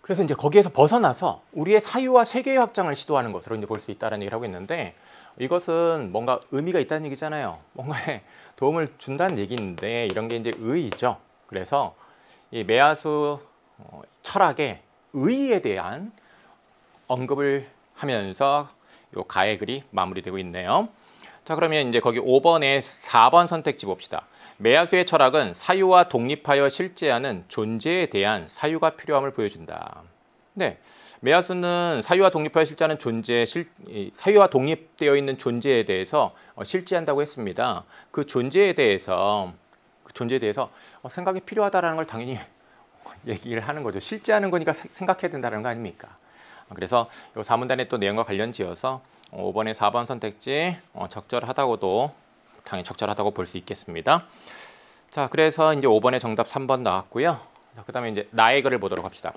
그래서 이제 거기에서 벗어나서 우리의 사유와 세계의 확장을 시도하는 것으로 이제 볼 수 있다는 얘기를 하고 있는데, 이것은 뭔가 의미가 있다는 얘기잖아요. 뭔가에 도움을 준다는 얘기인데 이런 게 이제 의의죠. 그래서 이 매야수 철학의 의의에 대한 언급을 하면서 요 가의 글이 마무리되고 있네요. 자, 그러면 이제 거기 5번에 4번 선택지 봅시다. 매야수의 철학은 사유와 독립하여 실제하는 존재에 대한 사유가 필요함을 보여준다. 네, 매야수는 사유와 독립하여 실제하는 사유와 독립되어 있는 존재에 대해서 실제한다고 했습니다. 그 존재에 대해서 생각이 필요하다라는 걸 당연히 얘기를 하는 거죠. 실제하는 거니까 생각해야 된다는 거 아닙니까? 그래서 이 4문단의 또 내용과 관련지어서 5번에 4번 선택지 당연히 적절하다고 볼 수 있겠습니다. 자, 그래서 이제 5번의 정답 3번 나왔고요. 그 다음에 이제 나의 글을 보도록 합시다.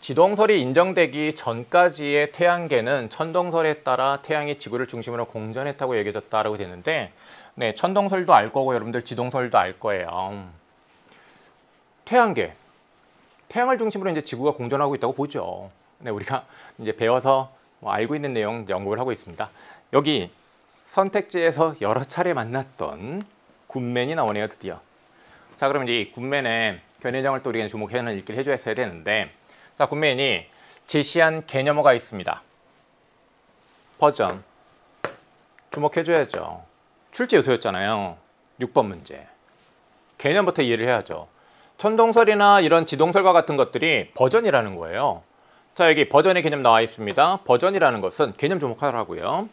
지동설이 인정되기 전까지의 태양계는 천동설에 따라 태양이 지구를 중심으로 공전했다고 여겨졌다라고 되는데, 네, 천동설도 알 거고 여러분들 지동설도 알 거예요. 태양을 중심으로 이제 지구가 공전하고 있다고 보죠. 네, 우리가 이제 배워서 알고 있는 내용 연구를 하고 있습니다. 여기 선택지에서 여러 차례 만났던 굿맨이 나오네요, 드디어. 자, 그럼 이제 이 굿맨의 견해정을 또 우리가 주목해서 읽기를 해줘야 되는데, 자, 굿맨이 제시한 개념어가 있습니다. 버전 주목해줘야죠. 출제 요소였잖아요. 6번 문제. 개념부터 이해를 해야죠. 천동설이나 이런 지동설과 같은 것들이 버전이라는 거예요. 자, 여기 버전의 개념 나와 있습니다. 버전이라는 것은 개념 주목하라고요.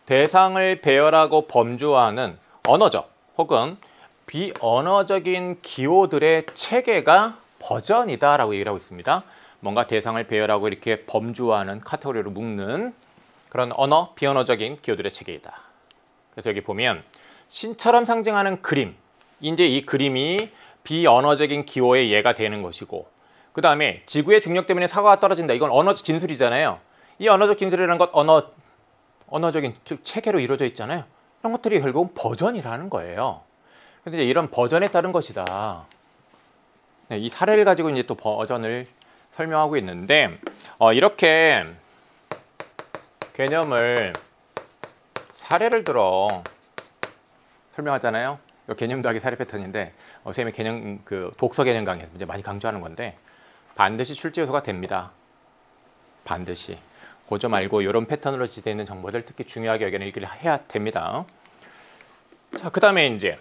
대상을 배열하고 범주화하는 언어적 혹은 비언어적인 기호들의 체계가 버전이다라고 얘기를 하고 있습니다. 뭔가 대상을 배열하고 이렇게 범주화하는 카테고리로 묶는 그런 언어, 비언어적인 기호들의 체계이다. 그래서 여기 보면 신처럼 상징하는 그림, 이제 이 그림이 비언어적인 기호의 예가 되는 것이고, 그 다음에 지구의 중력 때문에 사과가 떨어진다. 이건 언어적 진술이잖아요. 이 언어적 진술이라는 것 언어적인 체계로 이루어져 있잖아요. 이런 것들이 결국은 버전이라는 거예요. 그런데 이런 버전에 따른 것이다. 네, 이 사례를 가지고 이제 또 버전을 설명하고 있는데, 이렇게 개념을 사례를 들어 설명하잖아요. 개념 더하기 사례 패턴인데, 선생님이 개념 독서 개념 강의에서 이제 많이 강조하는 건데, 반드시 출제 요소가 됩니다. 반드시. 그 점 알고 이런 패턴으로 지되어 있는 정보들 특히 중요하게 여기는 읽기를 해야 됩니다. 자, 그 다음에 이제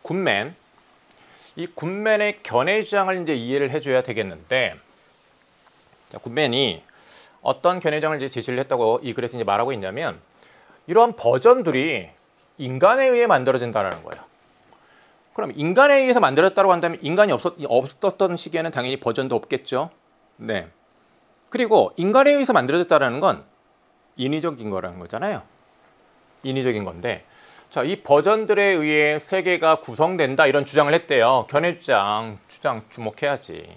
굿맨. 이 굿맨의 견해 주장을 이제 이해를 해줘야 되겠는데, 자, 굿맨이 어떤 견해 주장을 이제 제시를 했다고 이 글에서 이제 말하고 있냐면, 이러한 버전들이 인간에 의해 만들어진다는 거예요. 그럼 인간에 의해서 만들어졌다고 한다면 인간이 없었던 시기에는 당연히 버전도 없겠죠. 네. 그리고 인간에 의해서 만들어졌다는 건 인위적인 거라는 거잖아요. 인위적인 건데, 자, 이 버전들에 의해 세계가 구성된다 이런 주장을 했대요. 견해 주장 주목해야지.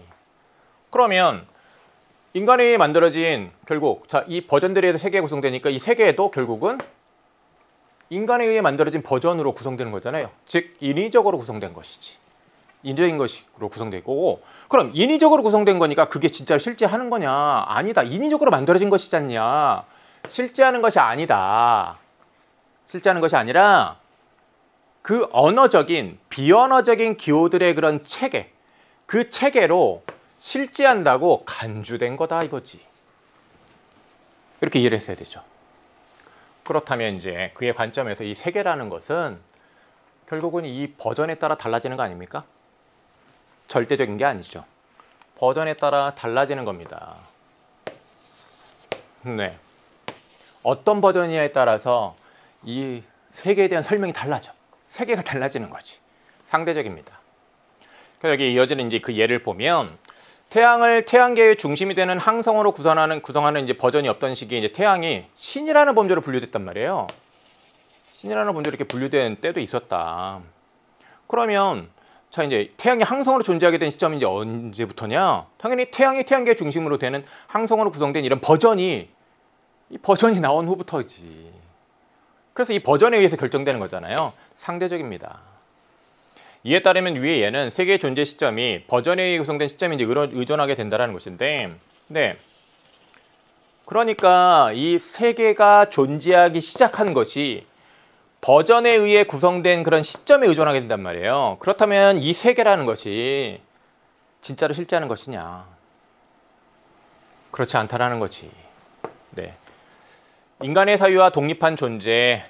그러면 인간에 의해 만들어진 결국 이 버전들에 의해서 세계가 구성되니까 이 세계도 결국은 인간에 의해 만들어진 버전으로 구성되는 거잖아요. 즉 인위적으로 구성된 것이지. 인위적인 것으로 구성된 거고, 그럼 인위적으로 구성된 거니까 그게 진짜로 실제 하는 거냐? 아니다. 인위적으로 만들어진 것이지 않냐? 실제 하는 것이 아니다. 실제 하는 것이 아니라 그 언어적인 비언어적인 기호들의 그런 체계, 그 체계로 실제한다고 간주된 거다 이거지. 이렇게 이해를 했어야 되죠. 그렇다면 이제 그의 관점에서 이 세계라는 것은 결국은 이 버전에 따라 달라지는 거 아닙니까? 절대적인 게 아니죠. 버전에 따라 달라지는 겁니다. 네. 어떤 버전이냐에 따라서 이 세계에 대한 설명이 달라져. 세계가 달라지는 거지. 상대적입니다. 그래서 여기 이어지는 이제 그 예를 보면 태양계의 중심이 되는 항성으로 구성하는 이제 버전이 없던 시기에 이제 태양이 신이라는 범주로 분류됐단 말이에요. 신이라는 범주로 이렇게 분류된 때도 있었다. 그러면 자 이제 태양이 항성으로 존재하게 된 시점이 이제 언제부터냐? 당연히 태양이 태양계의 중심으로 되는 항성으로 구성된 이런 이 버전이 나온 후부터지. 그래서 이 버전에 의해서 결정되는 거잖아요. 상대적입니다. 이에 따르면 위의 예는 세계의 존재 시점이 버전에 의해 구성된 시점에 이제 의존하게 된다는 것인데, 네. 그러니까 이 세계가 존재하기 시작한 것이 버전에 의해 구성된 그런 시점에 의존하게 된단 말이에요. 그렇다면 이 세계라는 것이 진짜로 실제하는 것이냐? 그렇지 않다라는 거지. 네. 인간의 사유와 독립한 존재,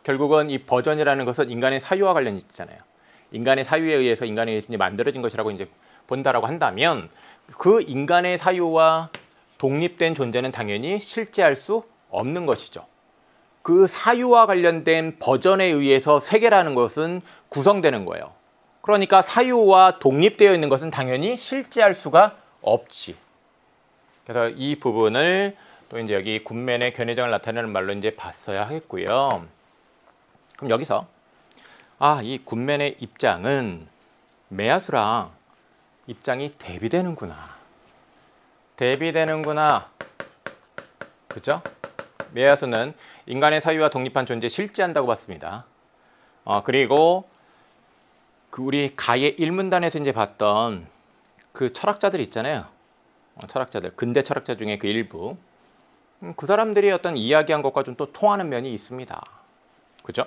결국은 이 버전이라는 것은 인간의 사유와 관련이 있잖아요. 인간의 사유에 의해서 인간에 의해서 이제 만들어진 것이라고 이제 본다라고 한다면 그 인간의 사유와 독립된 존재는 당연히 실제할 수 없는 것이죠. 그 사유와 관련된 버전에 의해서 세계라는 것은 구성되는 거예요. 그러니까 사유와 독립되어 있는 것은 당연히 실제할 수가 없지. 그래서 이 부분을 또 이제 여기 군맨의 견해장을 나타내는 말로 이제 봤어야 하겠고요. 그럼 여기서 이 군맨의 입장은 메야수랑 입장이 대비되는구나. 그죠? 메야수는 인간의 사유와 독립한 존재에 실제한다고 봤습니다. 그리고 우리 가의 일문단에서 이제 봤던 그 철학자들 있잖아요. 철학자들, 근대 철학자 중에 그 일부. 그 사람들이 어떤 이야기한 것과 좀 또 통하는 면이 있습니다. 그죠?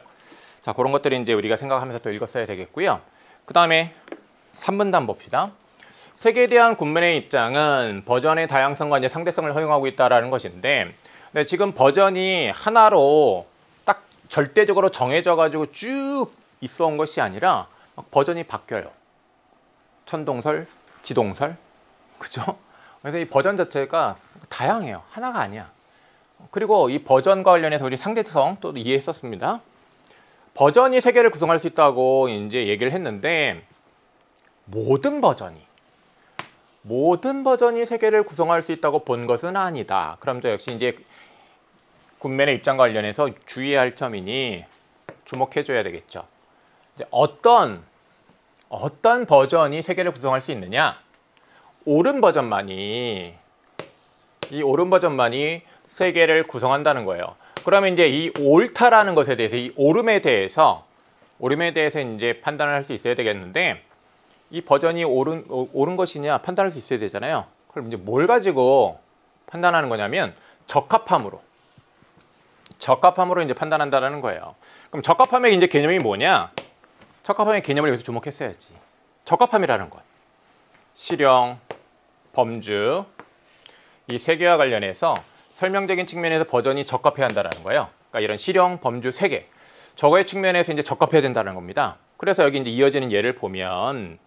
자, 그런 것들이 이제 우리가 생각하면서 또 읽었어야 되겠고요. 그 다음에 3문단 봅시다. 세계에 대한 군맨의 입장은 버전의 다양성과 이제 상대성을 허용하고 있다라는 것인데, 네, 지금 버전이 하나로 딱 절대적으로 정해져 가지고 쭉 있어 온 것이 아니라 버전이 바뀌어요. 천동설, 지동설, 그죠? 그래서 이 버전 자체가 다양해요. 하나가 아니야. 그리고 이 버전과 관련해서 우리 상대성 또 이해했었습니다. 버전이 세계를 구성할 수 있다고 이제 얘기를 했는데 모든 버전이 세계를 구성할 수 있다고 본 것은 아니다. 그럼 또 역시 이제 군맨의 입장과 관련해서 주의해야 할 점이니 주목해줘야 되겠죠. 이제 어떤 버전이 세계를 구성할 수 있느냐? 옳은 버전만이 세계를 구성한다는 거예요. 그러면 이제 이 옳다라는 것에 대해서, 이 옳음에 대해서 이제 판단을 할 수 있어야 되겠는데, 이 버전이 옳은 것이냐 판단할 수 있어야 되잖아요. 그럼 이제 뭘 가지고 판단하는 거냐면 적합함으로 이제 판단한다라는 거예요. 그럼 적합함의 이제 개념이 뭐냐? 적합함의 개념을 여기서 주목했어야지. 적합함이라는 것, 실형, 범주, 이 세 개와 관련해서 설명적인 측면에서 버전이 적합해야 한다는 거예요. 그러니까 이런 실형, 범주 세 개, 저거의 측면에서 이제 적합해야 된다는 겁니다. 그래서 여기 이제 이어지는 예를 보면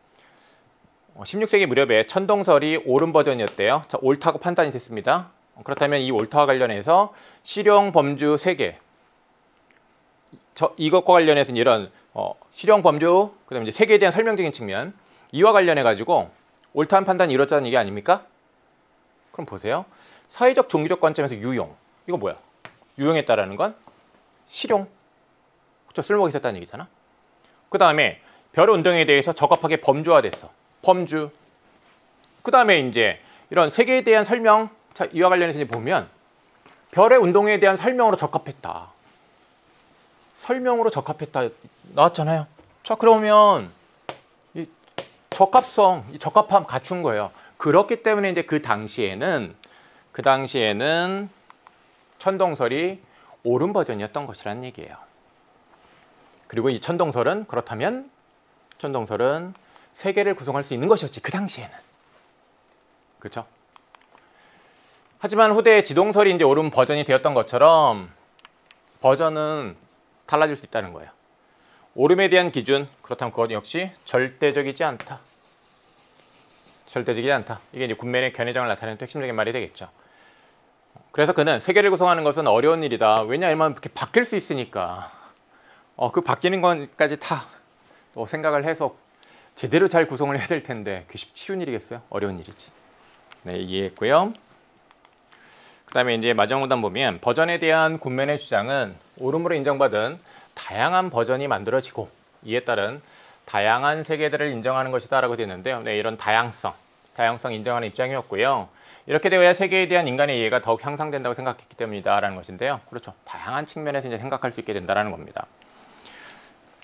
16세기 무렵에 천동설이 옳은 버전이었대요. 자, 옳다고 판단이 됐습니다. 그렇다면 이 옳다와 관련해서 실형, 범주 세 개, 이것과 관련해서 이런 실형 범주, 그다음에 이제 세계에 대한 설명적인 측면, 이와 관련해 가지고 옳다는 판단이 이렇다는 얘기 아닙니까? 그럼 보세요. 사회적 종교적 관점에서 유용, 이거 뭐야? 유용했다라는 건 실용, 그렇죠? 쓸모가 있었다는 얘기잖아. 그 다음에 별 운동에 대해서 적합하게 범주화됐어. 범주. 그 다음에 이제 이런 세계에 대한 설명, 자, 이와 관련해서 이제 보면 별의 운동에 대한 설명으로 적합했다. 설명으로 적합했다 나왔잖아요. 자, 그러면 이 적합성, 이 적합함 갖춘 거예요. 그렇기 때문에 이제 그 당시에는 천동설이 옳은 버전이었던 것이라는 얘기예요. 그리고 이 천동설은 그렇다면 천동설은 세계를 구성할 수 있는 것이었지, 그 당시에는. 그렇죠? 하지만 후대에 지동설이 이제 옳은 버전이 되었던 것처럼 버전은 달라질 수 있다는 거예요. 옳음에 대한 기준, 그렇다면 그것 역시 절대적이지 않다. 절대적이지 않다. 이게 이제 군맨의 견해장을 나타내는 핵심적인 말이 되겠죠. 그래서 그는 세계를 구성하는 것은 어려운 일이다. 왜냐하면 이렇게 바뀔 수 있으니까. 그 바뀌는 것까지 다 생각을 해서 제대로 잘 구성을 해야 될 텐데 그게 쉬운 일이겠어요? 어려운 일이지. 네, 이해했고요. 그 다음에 이제 마지막 문단 보면 버전에 대한 군맨의 주장은 옳음으로 인정받은 다양한 버전이 만들어지고 이에 따른 다양한 세계들을 인정하는 것이다 라고 되어 있는데요. 네, 이런 다양성 인정하는 입장이었고요. 이렇게 되어야 세계에 대한 인간의 이해가 더욱 향상된다고 생각했기 때문이다 라는 것인데요. 그렇죠. 다양한 측면에서 이제 생각할 수 있게 된다는 겁니다.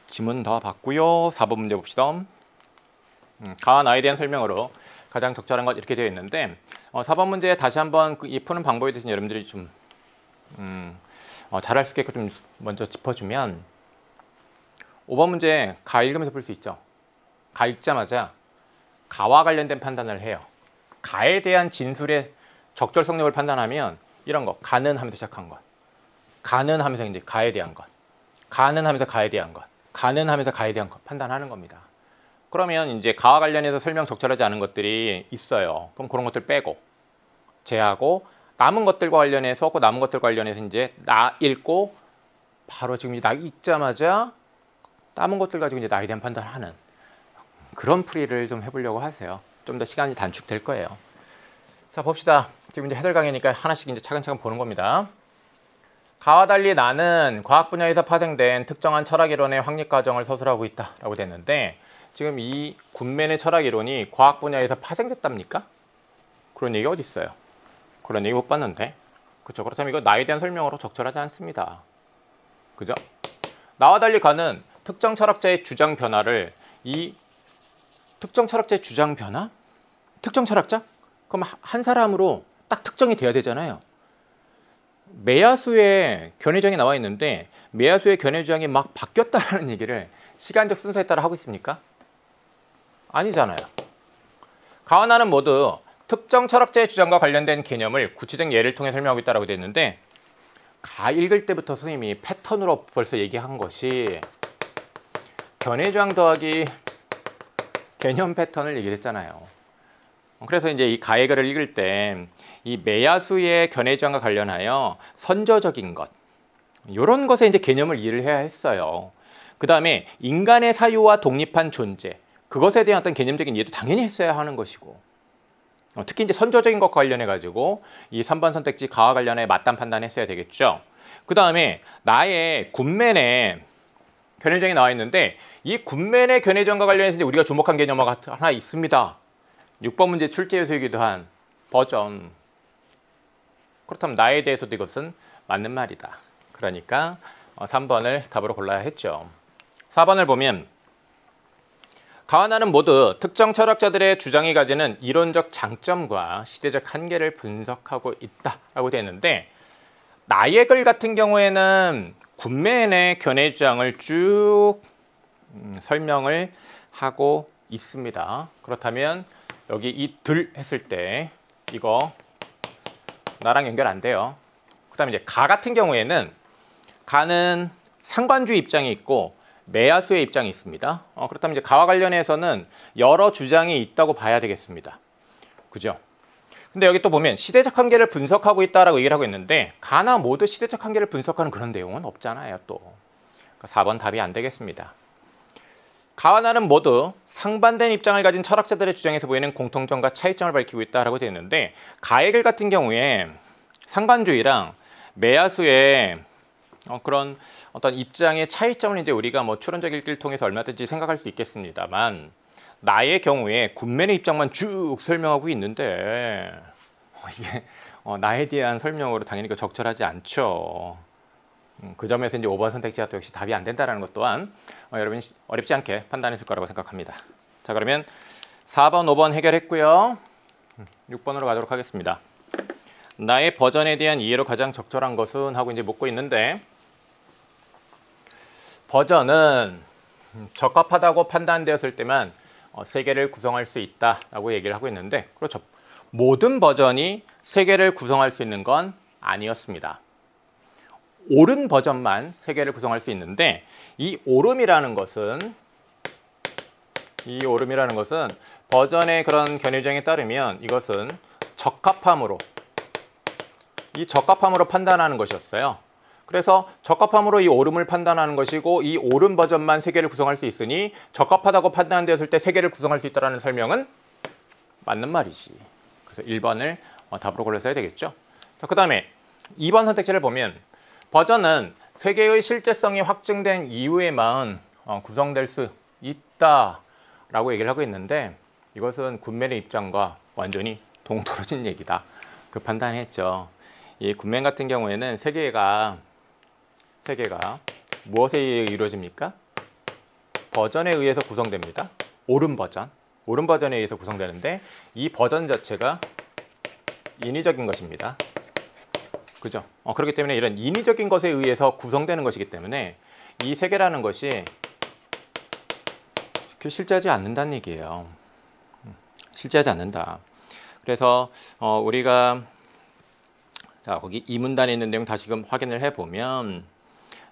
지문 더 봤고요. 4번 문제 봅시다. 가와 나에 대한 설명으로 가장 적절한 것 이렇게 되어 있는데 4번 문제 다시 한번 이 푸는 방법에 대해서 여러분들이 좀 잘할 수 있게끔 좀 먼저 짚어주면 5번 문제 가 읽으면서 풀 수 있죠. 가 읽자마자 가와 관련된 판단을 해요. 가에 대한 진술의 적절성력을 판단하면 이런 거 가는 하면서 시작한 것, 가는 하면서 이제 가에 대한 것, 가는 하면서 가에 대한 것, 가는 하면서 가에 대한 것 판단하는 겁니다. 그러면 이제 가와 관련해서 설명 적절하지 않은 것들이 있어요. 그럼 그런 것들 빼고 제하고 남은 것들과 관련해서 이제 나 읽고 바로 지금 나 읽자마자 남은 것들 가지고 이제 나에 대한 판단을 하는 그런 풀이를 좀 해보려고 하세요. 좀 더 시간이 단축될 거예요. 자, 봅시다. 지금 이제 해설 강의니까 하나씩 이제 차근차근 보는 겁니다. 가와 달리 나는 과학 분야에서 파생된 특정한 철학 이론의 확립 과정을 서술하고 있다라고 됐는데 지금 이 군맨의 철학 이론이 과학 분야에서 파생됐답니까? 그런 얘기 어디 있어요? 그런 얘기 못 봤는데. 그렇죠. 그렇다면 이거 나에 대한 설명으로 적절하지 않습니다. 그죠? 나와 달리 가는 특정 철학자의 주장 변화를 특정 철학자의 주장 변화? 특정 철학자? 그럼 한 사람으로 딱 특정이 돼야 되잖아요. 매야수의 견해주장이 나와 있는데 매야수의 견해주장이 막 바뀌었다는 얘기를 시간적 순서에 따라 하고 있습니까? 아니잖아요. 가와 나는 모두 특정 철학자의 주장과 관련된 개념을 구체적 예를 통해 설명하고 있다고 되어 있는데 가 읽을 때부터 선생님이 패턴으로 벌써 얘기한 것이 견해주장 더하기 개념 패턴을 얘기를 했잖아요. 그래서 이제 이 가의 글을 읽을 때 이 매야수의 견해주장과 관련하여 선저적인 것 이런 것에 이제 개념을 이해를 해야 했어요. 그 다음에 인간의 사유와 독립한 존재 그것에 대한 어떤 개념적인 이해도 당연히 했어야 하는 것이고 특히 이제 선저적인 것과 관련해 가지고 이 3번 선택지 가와 관련해 맞단 판단했어야 되겠죠. 그 다음에 나의 군맨의 견해주장이 나와 있는데 이 군맨의 견해주장과 관련해서 이제 우리가 주목한 개념가 하나 있습니다. 6번 문제 출제요소이기도 한 버전. 그렇다면 나에 대해서도 이것은 맞는 말이다. 그러니까 3번을 답으로 골라야 했죠. 4번을 보면 가와 나는 모두 특정 철학자들의 주장이 가지는 이론적 장점과 시대적 한계를 분석하고 있다라고 되어 있는데 나의 글 같은 경우에는 군맨의 견해 주장을 쭉 설명을 하고 있습니다. 그렇다면 여기 이 들 했을 때 이거 나랑 연결 안 돼요. 그 다음에 이제 가 같은 경우에는 가는 상관주의 입장이 있고 매야수의 입장이 있습니다. 그렇다면 이제 가와 관련해서는 여러 주장이 있다고 봐야 되겠습니다. 그죠? 근데 여기 또 보면 시대적 한계를 분석하고 있다라고 얘기를 하고 있는데 가나 모두 시대적 한계를 분석하는 그런 내용은 없잖아요. 또 그러니까 4번 답이 안 되겠습니다. 가와 나는 모두 상반된 입장을 가진 철학자들의 주장에서 보이는 공통점과 차이점을 밝히고 있다라고 되어 있는데, 가의 글 같은 경우에 상관주의랑 매야수의 그런 어떤 입장의 차이점을 이제 우리가 뭐 추론적 읽기를 통해서 얼마든지 생각할 수 있겠습니다만, 나의 경우에 군맨의 입장만 쭉 설명하고 있는데 이게 나에 대한 설명으로 당연히 적절하지 않죠. 그 점에서 이제 5번 선택지가 또 역시 답이 안 된다는 것 또한 여러분이 어렵지 않게 판단했을 거라고 생각합니다. 자, 그러면 4번, 5번 해결했고요. 6번으로 가도록 하겠습니다. 나의 버전에 대한 이해로 가장 적절한 것은 하고 이제 묻고 있는데, 버전은 적합하다고 판단되었을 때만 세계를 구성할 수 있다라고 얘기를 하고 있는데, 그렇죠. 모든 버전이 세계를 구성할 수 있는 건 아니었습니다. 옳은 버전만 세계를 구성할 수 있는데, 이 옳음이라는 것은 버전의 그런 견해주장에 따르면 이것은 적합함으로 판단하는 것이었어요. 그래서 적합함으로 이 옳음을 판단하는 것이고, 이 옳은 버전만 세계를 구성할 수 있으니 적합하다고 판단되었을 때 세계를 구성할 수 있다는 설명은 맞는 말이지. 그래서 1번을 답으로 골라서 해야 되겠죠. 자, 그 다음에 2번 선택지를 보면 버전은 세계의 실제성이 확증된 이후에만 구성될 수 있다라고 얘기를 하고 있는데, 이것은 굿맨의 입장과 완전히 동떨어진 얘기다. 그 판단했죠. 이 굿맨 같은 경우에는 세계가 무엇에 의해 이루어집니까? 버전에 의해서 구성됩니다. 옳은 버전에 의해서 구성되는데, 이 버전 자체가 인위적인 것입니다. 그죠? 그렇기 때문에 이런 인위적인 것에 의해서 구성되는 것이기 때문에 이 세계라는 것이 실제하지 않는다는 얘기예요. 실제하지 않는다. 그래서 우리가 거기 이 문단에 있는 내용 다시금 확인을 해보면,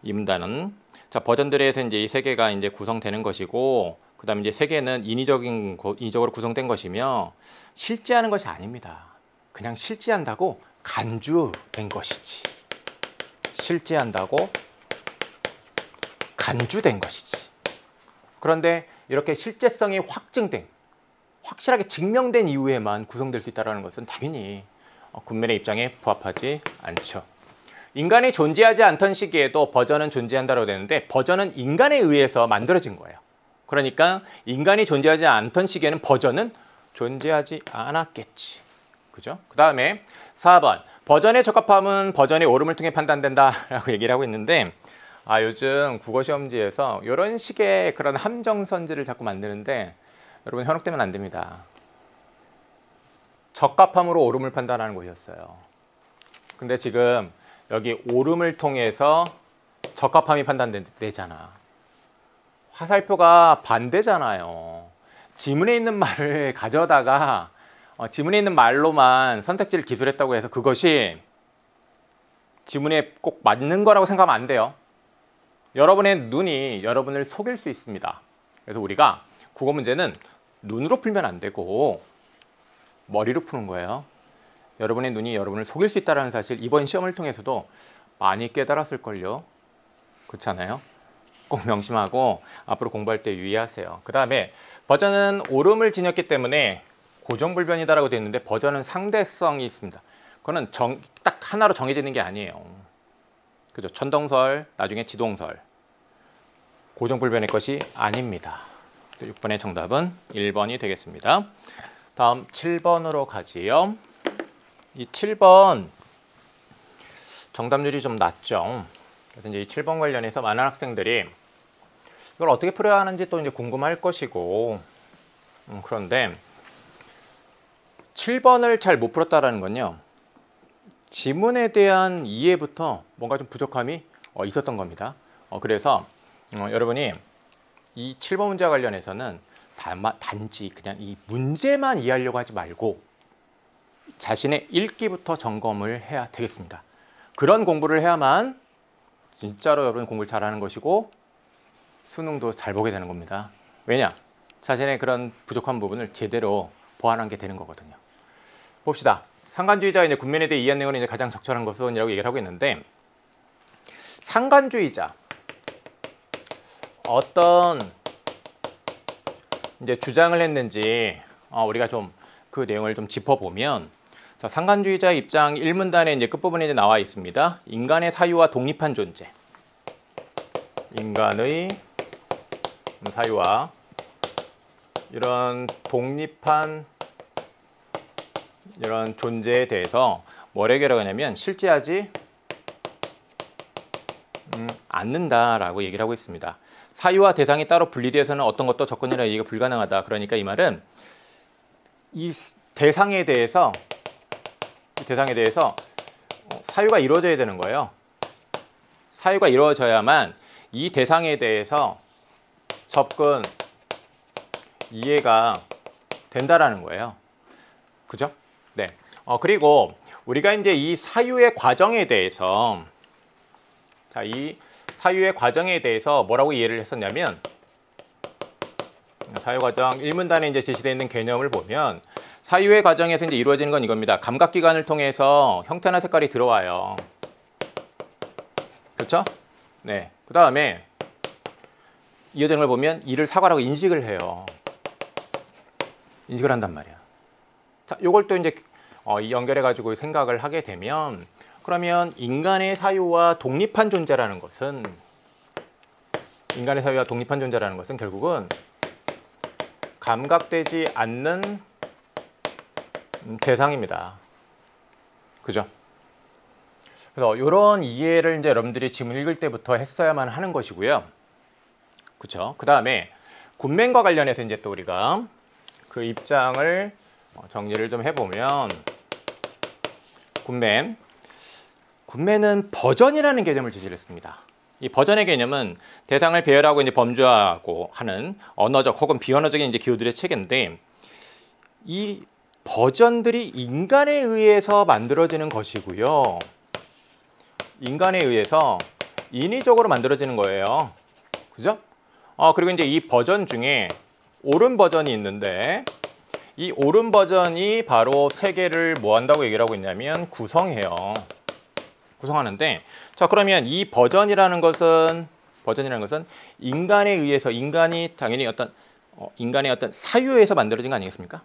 이 문단은 버전들에 의해서 이제 이 세계가 이제 구성되는 것이고, 그 다음에 이제 세계는 인위적으로 구성된 것이며 실제하는 것이 아닙니다. 그냥 실제한다고 간주된 것이지. 실제한다고 간주된 것이지. 그런데 이렇게 실제성이 확실하게 증명된 이후에만 구성될 수 있다는 것은 당연히 굿맨의 입장에 부합하지 않죠. 인간이 존재하지 않던 시기에도 버전은 존재한다고 되는데, 버전은 인간에 의해서 만들어진 거예요. 그러니까 인간이 존재하지 않던 시기에는 버전은 존재하지 않았겠지. 그죠? 그 다음에 4번, 버전의 적합함은 버전의 옳음을 통해 판단된다라고 얘기를 하고 있는데, 요즘 국어시험지에서 이런 식의 그런 함정선지를 자꾸 만드는데, 여러분 현혹되면 안 됩니다. 적합함으로 옳음을 판단하는 것이었어요. 근데 지금 여기 옳음을 통해서 적합함이 판단되잖아. 화살표가 반대잖아요. 지문에 있는 말을 가져다가 지문에 있는 말로만 선택지를 기술했다고 해서 그것이 지문에 꼭 맞는 거라고 생각하면 안 돼요. 여러분의 눈이 여러분을 속일 수 있습니다. 그래서 우리가 국어 문제는 눈으로 풀면 안 되고 머리로 푸는 거예요. 여러분의 눈이 여러분을 속일 수 있다는 사실 이번 시험을 통해서도 많이 깨달았을걸요. 그렇지 않아요? 꼭 명심하고 앞으로 공부할 때 유의하세요. 그 다음에 버전은 옳음을 지녔기 때문에 고정불변이다라고 되어 있는데, 버전은 상대성이 있습니다. 그거는 딱 하나로 정해지는 게 아니에요. 그죠? 천동설, 나중에 지동설. 고정불변의 것이 아닙니다. 6번의 정답은 1번이 되겠습니다. 다음 7번으로 가지요. 이 7번 정답률이 좀 낮죠. 그래서 이제 이 7번 관련해서 많은 학생들이 이걸 어떻게 풀어야 하는지 또 이제 궁금할 것이고, 그런데 7번을 잘 못 풀었다라는 건요, 지문에 대한 이해부터 뭔가 좀 부족함이 있었던 겁니다. 그래서 여러분이 이 7번 문제와 관련해서는 단지 그냥 이 문제만 이해하려고 하지 말고 자신의 읽기부터 점검을 해야 되겠습니다. 그런 공부를 해야만 진짜로 여러분 공부를 잘하는 것이고 수능도 잘 보게 되는 겁니다. 왜냐? 자신의 그런 부족한 부분을 제대로 보완한 게 되는 거거든요. 봅시다. 상관주의자의 이제 굿맨에 대해 이해한 내용은 이제 가장 적절한 것은이라고 얘기를 하고 있는데, 상관주의자 어떤 이제 주장을 했는지 우리가 좀 그 내용을 좀 짚어보면, 자, 상관주의자의 입장 1문단의 이제 끝부분에 이제 나와 있습니다. 인간의 사유와 독립한 존재. 인간의 사유와 이런 독립한 이런 존재에 대해서 뭐라고 하냐면 실제하지 않는다라고 얘기를 하고 있습니다. 사유와 대상이 따로 분리되어서는 어떤 것도 접근이나 이해가 불가능하다. 그러니까 이 말은 이 대상에 대해서 사유가 이루어져야 되는 거예요. 사유가 이루어져야만 이 대상에 대해서 접근, 이해가 된다라는 거예요. 그죠? 네. 그리고 우리가 이제 이 사유의 과정에 대해서, 자, 이 사유의 과정에 대해서 뭐라고 이해를 했었냐면, 사유 과정 1문단에 이제 제시되어 있는 개념을 보면 사유의 과정에서 이제 이루어지는 건 이겁니다. 감각기관을 통해서 형태나 색깔이 들어와요. 그렇죠? 네. 그 다음에 이어지는 걸 보면 이를 사과라고 인식을 해요. 인식을 한단 말이야. 자, 요걸 또 이제 연결해 가지고 생각을 하게 되면, 그러면 인간의 사유와 독립한 존재라는 것은 결국은 감각되지 않는 대상입니다. 그죠? 그래서 이런 이해를 이제 여러분들이 지문 읽을 때부터 했어야만 하는 것이고요. 그렇죠? 그 다음에 군맨과 관련해서 이제 또 우리가 그 입장을 정리를 좀 해보면, 군맨은 버전이라는 개념을 제시를 했습니다. 이 버전의 개념은 대상을 배열하고 이제 범주하고 하는 언어적 혹은 비언어적인 이제 기호들의 체계인데, 이 버전들이 인간에 의해서 만들어지는 것이고요. 인간에 의해서 인위적으로 만들어지는 거예요. 그죠? 그리고 이제 이 버전 중에 옳은 버전이 있는데, 이 옳은 버전이 바로 세계를 뭐 한다고 얘기를 하고 있냐면 구성해요. 구성하는데, 자, 그러면 이 버전이라는 것은 인간에 의해서, 인간이 당연히 인간의 어떤 사유에 의해서 만들어진 거 아니겠습니까?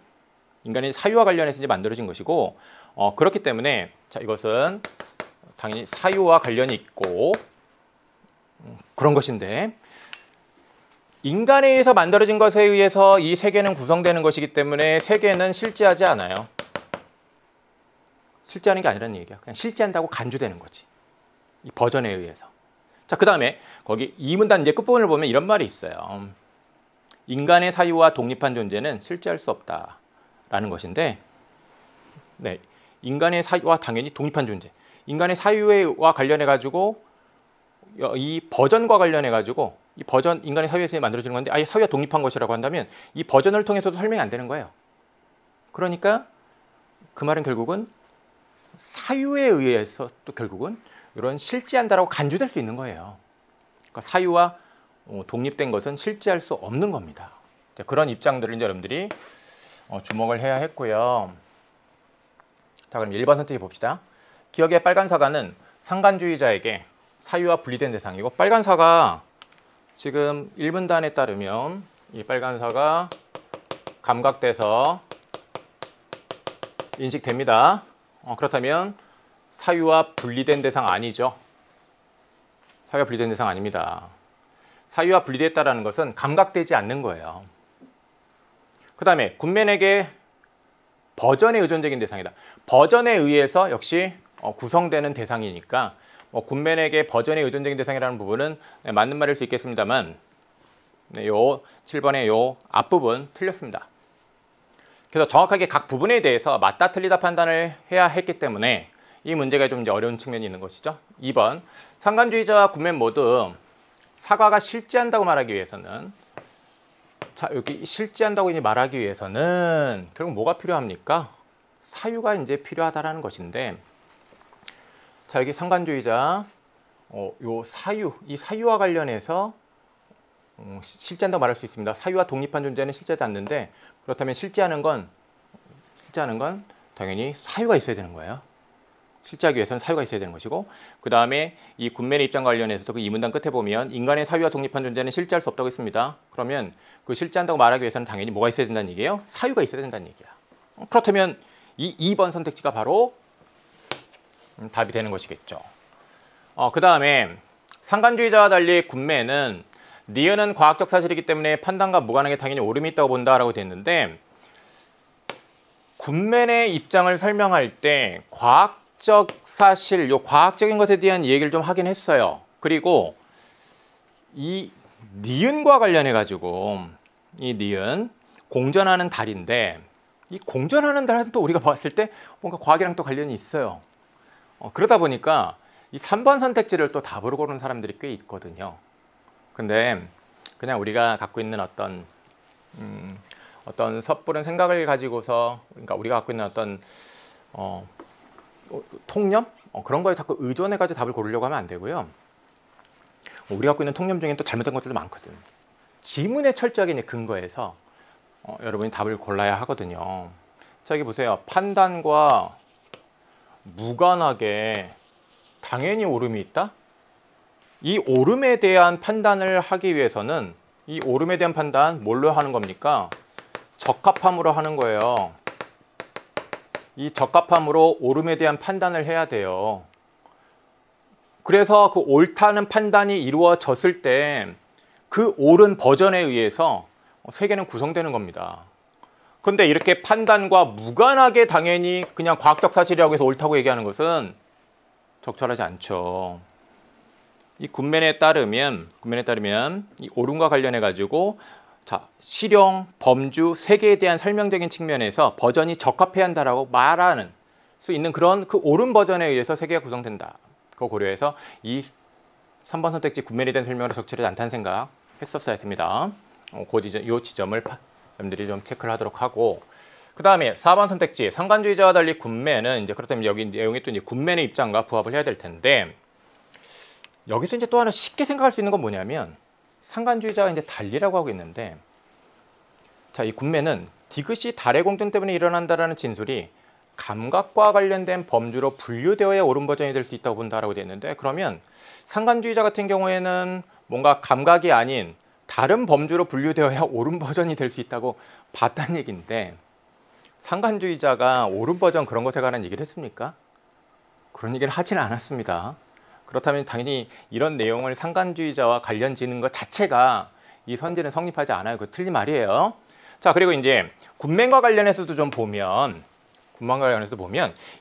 인간의 사유와 관련해서 이제 만들어진 것이고, 그렇기 때문에 자, 이것은 당연히 사유와 관련이 있고 그런 것인데, 인간에 의해서 만들어진 것에 의해서 이 세계는 구성되는 것이기 때문에 세계는 실제하지 않아요. 실제하는 게 아니라는 얘기야. 그냥 실제한다고 간주되는 거지. 이 버전에 의해서. 자, 그 다음에 거기 2문단 이제 끝부분을 보면 이런 말이 있어요. 인간의 사유와 독립한 존재는 실제할 수 없다라는 것인데, 네, 인간의 사유와 당연히 독립한 존재. 인간의 사유와 관련해 가지고 이 버전과 관련해 가지고 이 버전 인간의 사유에서 만들어지는 건데, 아예 사유가 독립한 것이라고 한다면 이 버전을 통해서도 설명이 안 되는 거예요. 그러니까 그 말은 결국은 사유에 의해서 또 결국은 이런 실제한다라고 간주될 수 있는 거예요. 그러니까 사유와 독립된 것은 실제할 수 없는 겁니다. 자, 그런 입장들을 이제 여러분들이 주목을 해야 했고요. 자, 그럼 1번 선택해 봅시다. 기억의 빨간 사과는 상관주의자에게 사유와 분리된 대상이고, 빨간 사과 지금 1문단에 따르면 이 빨간 사과 감각돼서 인식됩니다. 그렇다면 사유와 분리된 대상 아니죠. 사유와 분리된 대상 아닙니다. 사유와 분리됐다라는 것은 감각되지 않는 거예요. 그 다음에 군맨에게 버전에 의존적인 대상이다. 버전에 의해서 역시 구성되는 대상이니까 군맨에게 버전에 의존적인 대상이라는 부분은 맞는 말일 수 있겠습니다만, 요 7번의 요 앞부분 틀렸습니다. 그래서 정확하게 각 부분에 대해서 맞다 틀리다 판단을 해야 했기 때문에 이 문제가 좀 이제 어려운 측면이 있는 것이죠. 2번, 상관주의자와 군맨 모두 사과가 실제한다고 말하기 위해서는, 자, 여기 실제한다고 이제 말하기 위해서는 결국 뭐가 필요합니까? 사유가 이제 필요하다라는 것인데, 자, 여기 상관주의자 요 사유, 이 사유와 관련해서 실제한다고 말할 수 있습니다. 사유와 독립한 존재는 실제하지 않는데, 그렇다면 실제하는 건 당연히 사유가 있어야 되는 거예요. 실제하기 위해서는 사유가 있어야 되는 것이고, 그 다음에 이 군맨의 입장 관련해서도 그 이 문단 끝에 보면 인간의 사유와 독립한 존재는 실제할 수 없다고 했습니다. 그러면 그 실제한다고 말하기 위해서는 당연히 뭐가 있어야 된다는 얘기예요? 사유가 있어야 된다는 얘기야. 그렇다면 이 2번 선택지가 바로 답이 되는 것이겠죠. 그 다음에 상관주의자와 달리 군맨은 니은은 과학적 사실이기 때문에 판단과 무관하게 당연히 옳음이 있다고 본다라고 됐는데, 군맨의 입장을 설명할 때 과학적 사실, 요 과학적인 것에 대한 얘기를 좀 하긴 했어요. 그리고 이 니은과 관련해 가지고, 이 니은 공전하는 달인데, 이 공전하는 달은 또 우리가 봤을 때 뭔가 과학이랑 또 관련이 있어요. 그러다 보니까 이 3번 선택지를 또 답으로 고르는 사람들이 꽤 있거든요. 근데 그냥 우리가 갖고 있는 어떤 섣부른 생각을 가지고서, 그러니까 우리가 갖고 있는 어떤 통념? 그런 거에 자꾸 의존해 가지고 답을 고르려고 하면 안 되고요. 우리가 갖고 있는 통념 중에 또 잘못된 것들도 많거든. 지문에 철저하게 이제 근거해서 여러분이 답을 골라야 하거든요. 자, 여기 보세요. 판단과 무관하게 당연히 옳음이 있다? 이 옳음에 대한 판단을 하기 위해서는 이 옳음에 대한 판단 뭘로 하는 겁니까? 적합함으로 하는 거예요. 이 적합함으로 옳음에 대한 판단을 해야 돼요. 그래서 그 옳다는 판단이 이루어졌을 때 그 옳은 버전에 의해서 세계는 구성되는 겁니다. 근데 이렇게 판단과 무관하게 당연히 그냥 과학적 사실이라고 해서 옳다고 얘기하는 것은 적절하지 않죠. 이 군맨에 따르면 이 옳음과 관련해 가지고, 자, 실용, 범주, 세계에 대한 설명적인 측면에서 버전이 적합해야 한다라고 말하는 수 있는 그런 그 옳은 버전에 의해서 세계가 구성된다. 그거 고려해서 이 3번 선택지 군맨에 대한 설명으로 적절하지 않다는 생각 했었어야 됩니다. 이 지점을 여러분들이 좀 체크를 하도록 하고, 그 다음에 4번 선택지 상관주의자와 달리 군맨은 이제 그렇다면 여기 내용이 또 이제 군맨의 입장과 부합을 해야 될 텐데, 여기서 이제 또 하나 쉽게 생각할 수 있는 건 뭐냐면, 상관주의자가 이제 달리라고 하고 있는데, 자, 이 군맨은 디귿이 달의 공전 때문에 일어난다라는 진술이 감각과 관련된 범주로 분류되어야 옳은 버전이 될 수 있다고 본다라고 되어 있는데, 그러면 상관주의자 같은 경우에는 뭔가 감각이 아닌 다른 범주로 분류되어야 옳은 버전이 될 수 있다고 봤다는 얘기인데, 상관주의자가 옳은 버전 그런 것에 관한 얘기를 했습니까? 그런 얘기를 하지는 않았습니다. 그렇다면 당연히 이런 내용을 상관주의자와 관련 지는 것 자체가 이 선지는 성립하지 않아요. 그거 틀린 말이에요. 자, 그리고 이제 군맨과 관련해서도 좀 보면,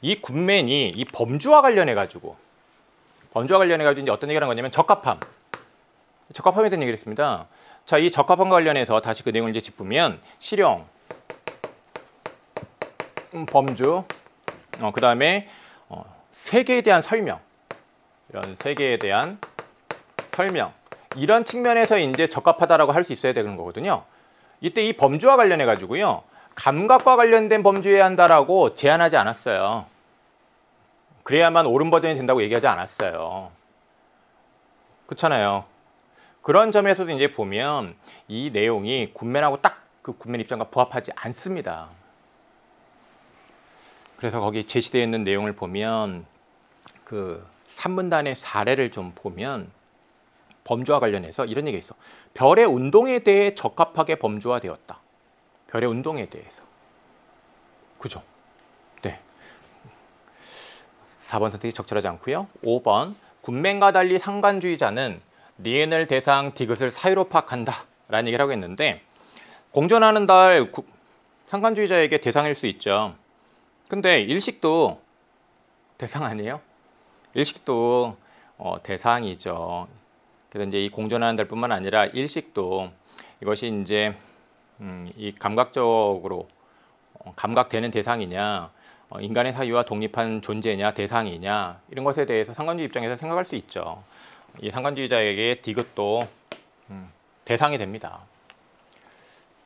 이 군맨이 이 범주와 관련해 가지고 이제 어떤 얘기를 한 거냐면 적합함에 대한 얘기를 했습니다. 자, 이 적합함과 관련해서 다시 그 내용을 이제 짚으면 실용, 범주, 그 다음에 세계에 대한 설명, 이런 세계에 대한 설명, 이런 측면에서 이제 적합하다라고 할 수 있어야 되는 거거든요. 이때 이 범주와 관련해 가지고요, 감각과 관련된 범주여야 한다라고 제한하지 않았어요. 그래야만 옳은 버전이 된다고 얘기하지 않았어요. 그렇잖아요. 그런 점에서도 이제 보면 이 내용이 군맨하고 딱 그 군맨 입장과 부합하지 않습니다. 그래서 거기 제시되어 있는 내용을 보면 그 3문단의 사례를 좀 보면 범주와 관련해서 이런 얘기가 있어. 별의 운동에 대해 적합하게 범주화되었다. 별의 운동에 대해서. 그죠? 네. 4번 선택이 적절하지 않고요. 5번 군맨과 달리 상관주의자는 니은을 대상, 디귿을 사유로 파악한다 라는 얘기를 하고 있는데, 공전하는 달 상관주의자에게 대상일 수 있죠. 근데 일식도 대상 아니에요? 일식도 대상이죠. 그래서 이제 이 공전하는 달뿐만 아니라 일식도 이것이 이제 이 감각적으로 감각되는 대상이냐, 인간의 사유와 독립한 존재냐, 대상이냐, 이런 것에 대해서 상관주의 입장에서 생각할 수 있죠. 이 상관주의자에게 디귿도 대상이 됩니다.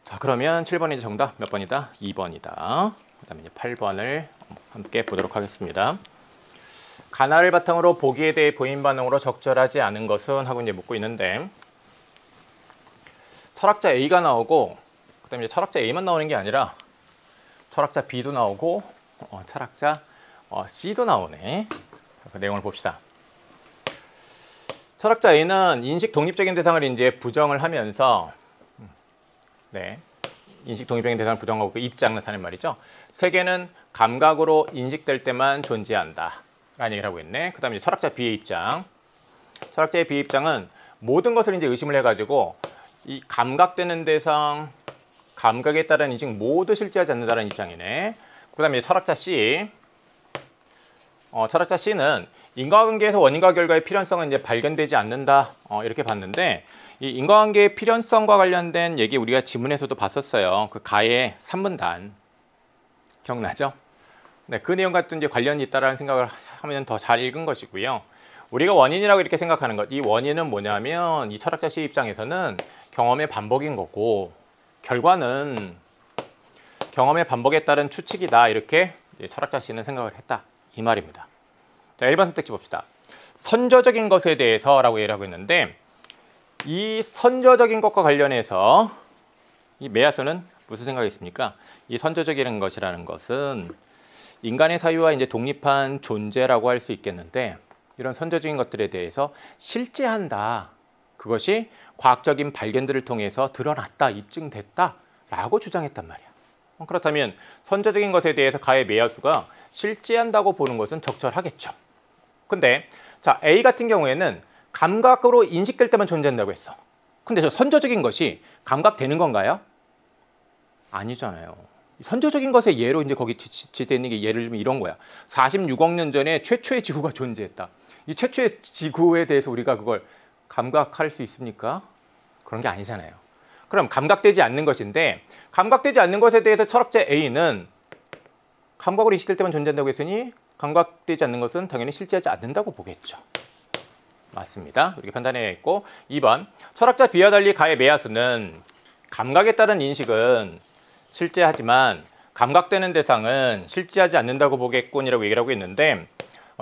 자, 그러면 7번이 정답 몇 번이다? 2번이다. 그 다음에 이제 8번을 함께 보도록 하겠습니다. 가나를 바탕으로 보기에 대해 보인 반응으로 적절하지 않은 것은 하고 이제 묻고 있는데, 철학자 A가 나오고, 그 다음에 철학자 A만 나오는 게 아니라 철학자 B도 나오고, 철학자 C도 나오네. 자, 그 내용을 봅시다. 철학자 A는 인식 독립적인 대상을 이제 부정을 하면서 인식 독립적인 대상을 부정하고 그 입장을 나타낸 말이죠. 세계는 감각으로 인식될 때만 존재한다 라는 얘기를 하고 있네. 그 다음에 철학자 B의 입장. 철학자의 B의 입장은 모든 것을 이제 의심을 해가지고 이 감각되는 대상, 감각에 따른 인식 모두 실제하지 않는다는 입장이네. 그 다음에 철학자 C. 철학자 C는 인과관계에서 원인과 결과의 필연성은 이제 발견되지 않는다 이렇게 봤는데, 이 인과관계의 필연성과 관련된 얘기 우리가 지문에서도 봤었어요. 그 가의 3문단 기억나죠? 네, 그 내용과 또 이제 관련이 있다라는 생각을 하면 더 잘 읽은 것이고요. 우리가 원인이라고 이렇게 생각하는 것, 이 원인은 뭐냐면 이 철학자 C 입장에서는 경험의 반복인 거고, 결과는 경험의 반복에 따른 추측이다 이렇게 철학자 C는 생각을 했다 이 말입니다. 자, 1번 선택지 봅시다. 선저적인 것에 대해서라고 얘기를 하고 있는데, 이 선저적인 것과 관련해서 이 메아수는 무슨 생각이 있습니까? 이 선저적인 것이라는 것은 인간의 사유와 이제 독립한 존재라고 할 수 있겠는데, 이런 선저적인 것들에 대해서 실제한다. 그것이 과학적인 발견들을 통해서 드러났다, 입증됐다 라고 주장했단 말이야. 그렇다면 선저적인 것에 대해서 가의 메아수가 실제한다고 보는 것은 적절하겠죠. 근데 자, A 같은 경우에는 감각으로 인식될 때만 존재한다고 했어. 근데 저 선저적인 것이 감각되는 건가요? 아니잖아요. 선저적인 것의 예로 이제 거기 지대 있는 게 예를 들면 이런 거야. 46억 년 전에 최초의 지구가 존재했다. 이 최초의 지구에 대해서 우리가 그걸 감각할 수 있습니까? 그런 게 아니잖아요. 그럼 감각되지 않는 것인데, 감각되지 않는 것에 대해서 철학자 A는 감각으로 인식될 때만 존재한다고 했으니 감각되지 않는 것은 당연히 실제하지 않는다고 보겠죠. 맞습니다. 이렇게 판단해 있고, 2번 철학자 B와 달리 가의 메아수는 감각에 따른 인식은 실제하지만 감각되는 대상은 실제하지 않는다고 보겠군이라고 얘기를 하고 있는데,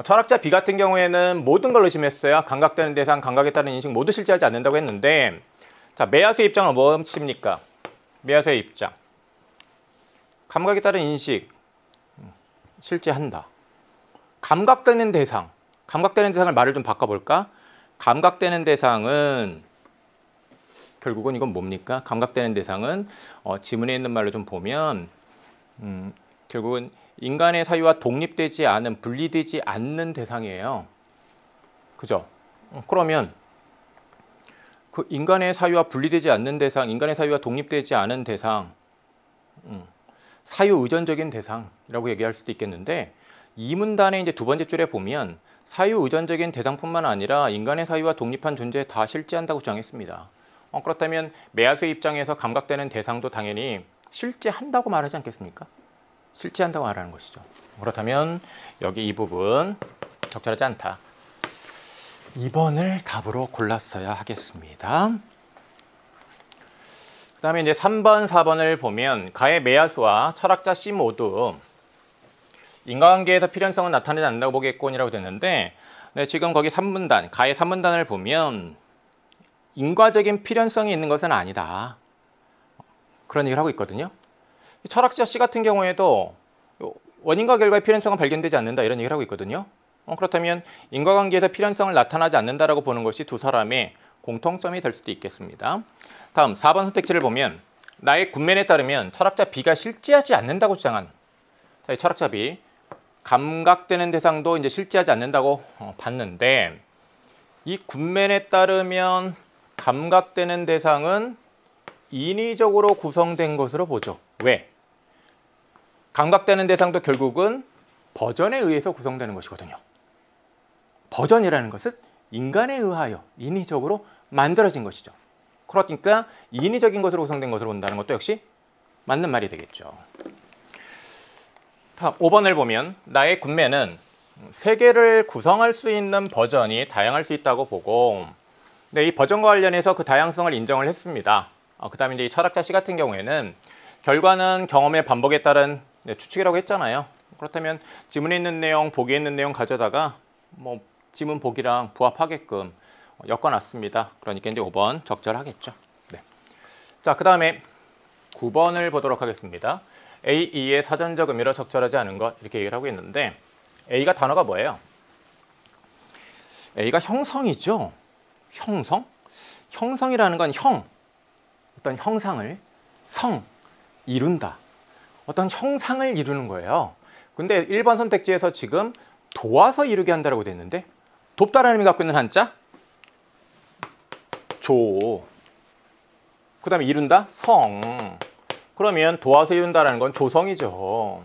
철학자 B 같은 경우에는 모든 걸 의심했어요. 감각되는 대상, 감각에 따른 인식 모두 실제하지 않는다고 했는데, 자, 메아수의 입장은 무엇입니까? 메아수의 입장. 감각에 따른 인식 실제한다. 감각되는 대상. 감각되는 대상을 말을 좀 바꿔볼까? 감각되는 대상은 결국은 이건 뭡니까? 감각되는 대상은 지문에 있는 말로 좀 보면 결국은 인간의 사유와 독립되지 않은, 분리되지 않는 대상이에요. 그죠? 그러면 그 인간의 사유와 분리되지 않는 대상, 인간의 사유와 독립되지 않은 대상, 사유 의존적인 대상이라고 얘기할 수도 있겠는데, 이 문단의 이제 두 번째 줄에 보면 사유 의존적인 대상뿐만 아니라 인간의 사유와 독립한 존재에 다 실제한다고 주장했습니다. 그렇다면 메아수의 입장에서 감각되는 대상도 당연히 실제한다고 말하지 않겠습니까? 실제한다고 말하는 것이죠. 그렇다면 여기 이 부분 적절하지 않다. 2번을 답으로 골랐어야 하겠습니다. 그 다음에 이제 3번, 4번을 보면 가의 메아수와 철학자 C 모두 인과관계에서 필연성은 나타나지 않는다고 보겠군이라고 됐는데, 네, 지금 거기 3문단, 가의 3문단을 보면 인과적인 필연성이 있는 것은 아니다. 그런 얘기를 하고 있거든요. 철학자 C 같은 경우에도 원인과 결과의 필연성은 발견되지 않는다 이런 얘기를 하고 있거든요. 그렇다면 인과관계에서 필연성을 나타나지 않는다라고 보는 것이 두 사람의 공통점이 될 수도 있겠습니다. 다음 4번 선택지를 보면 나의 군면에 따르면 철학자 B가 실제하지 않는다고 주장한, 철학자 B 감각되는 대상도 이제 실제하지 않는다고 봤는데, 이 군면에 따르면 감각되는 대상은 인위적으로 구성된 것으로 보죠. 왜? 감각되는 대상도 결국은 버전에 의해서 구성되는 것이거든요. 버전이라는 것은 인간에 의하여 인위적으로 만들어진 것이죠. 그러니까 인위적인 것으로 구성된 것으로 본다는 것도 역시 맞는 말이 되겠죠. 다음 5번을 보면 나의 군면은 세계를 구성할 수 있는 버전이 다양할 수 있다고 보고, 네, 이 버전과 관련해서 그 다양성을 인정을 했습니다. 그 다음에 이제 이 철학자 C 같은 경우에는 결과는 경험의 반복에 따른 추측이라고 했잖아요. 그렇다면 지문에 있는 내용, 보기에 있는 내용 가져다가 뭐 지문 보기랑 부합하게끔 엮어놨습니다. 그러니까 이제 5번 적절하겠죠. 네. 자, 그 다음에 9번을 보도록 하겠습니다. A, E의 사전적 의미로 적절하지 않은 것 이렇게 얘기를 하고 있는데, A가 단어가 뭐예요? A가 형성이죠. 형성? 형성이라는 건 어떤 형상을, 이룬다. 어떤 형상을 이루는 거예요. 근데 1번 선택지에서 지금 도와서 이루게 한다라고 돼 있는데, 돕다라는 의미 갖고 있는 한자? 조. 그 다음에 이룬다? 성. 그러면 도와서 이룬다라는 건 조성이죠.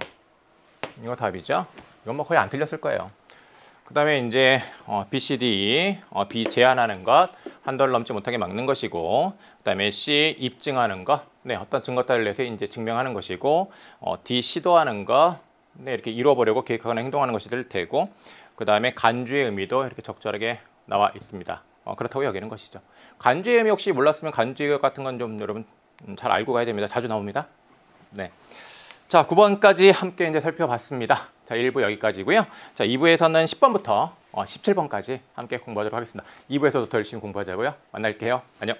이거 답이죠. 이건 뭐 거의 안 틀렸을 거예요. 그 다음에 이제 B, C, D, B 제한하는 것, 한도를 넘지 못하게 막는 것이고, 그 다음에 C 입증하는 것, 네, 어떤 증거 따위를 내서 이제 증명하는 것이고, D 시도하는 것, 네, 이렇게 이뤄보려고 계획하거나 행동하는 것이 될 테고, 그 다음에 간주의 의미도 이렇게 적절하게 나와 있습니다. 그렇다고 여기는 것이죠. 간주의 의미 혹시 몰랐으면 간주의 같은 건 좀 여러분 잘 알고 가야 됩니다. 자주 나옵니다. 네. 자, 9번까지 함께 이제 살펴봤습니다. 자, 1부 여기까지고요. 자, 2부에서는 10번부터 17번까지 함께 공부하도록 하겠습니다. 2부에서도 더 열심히 공부하자고요. 만날게요. 안녕.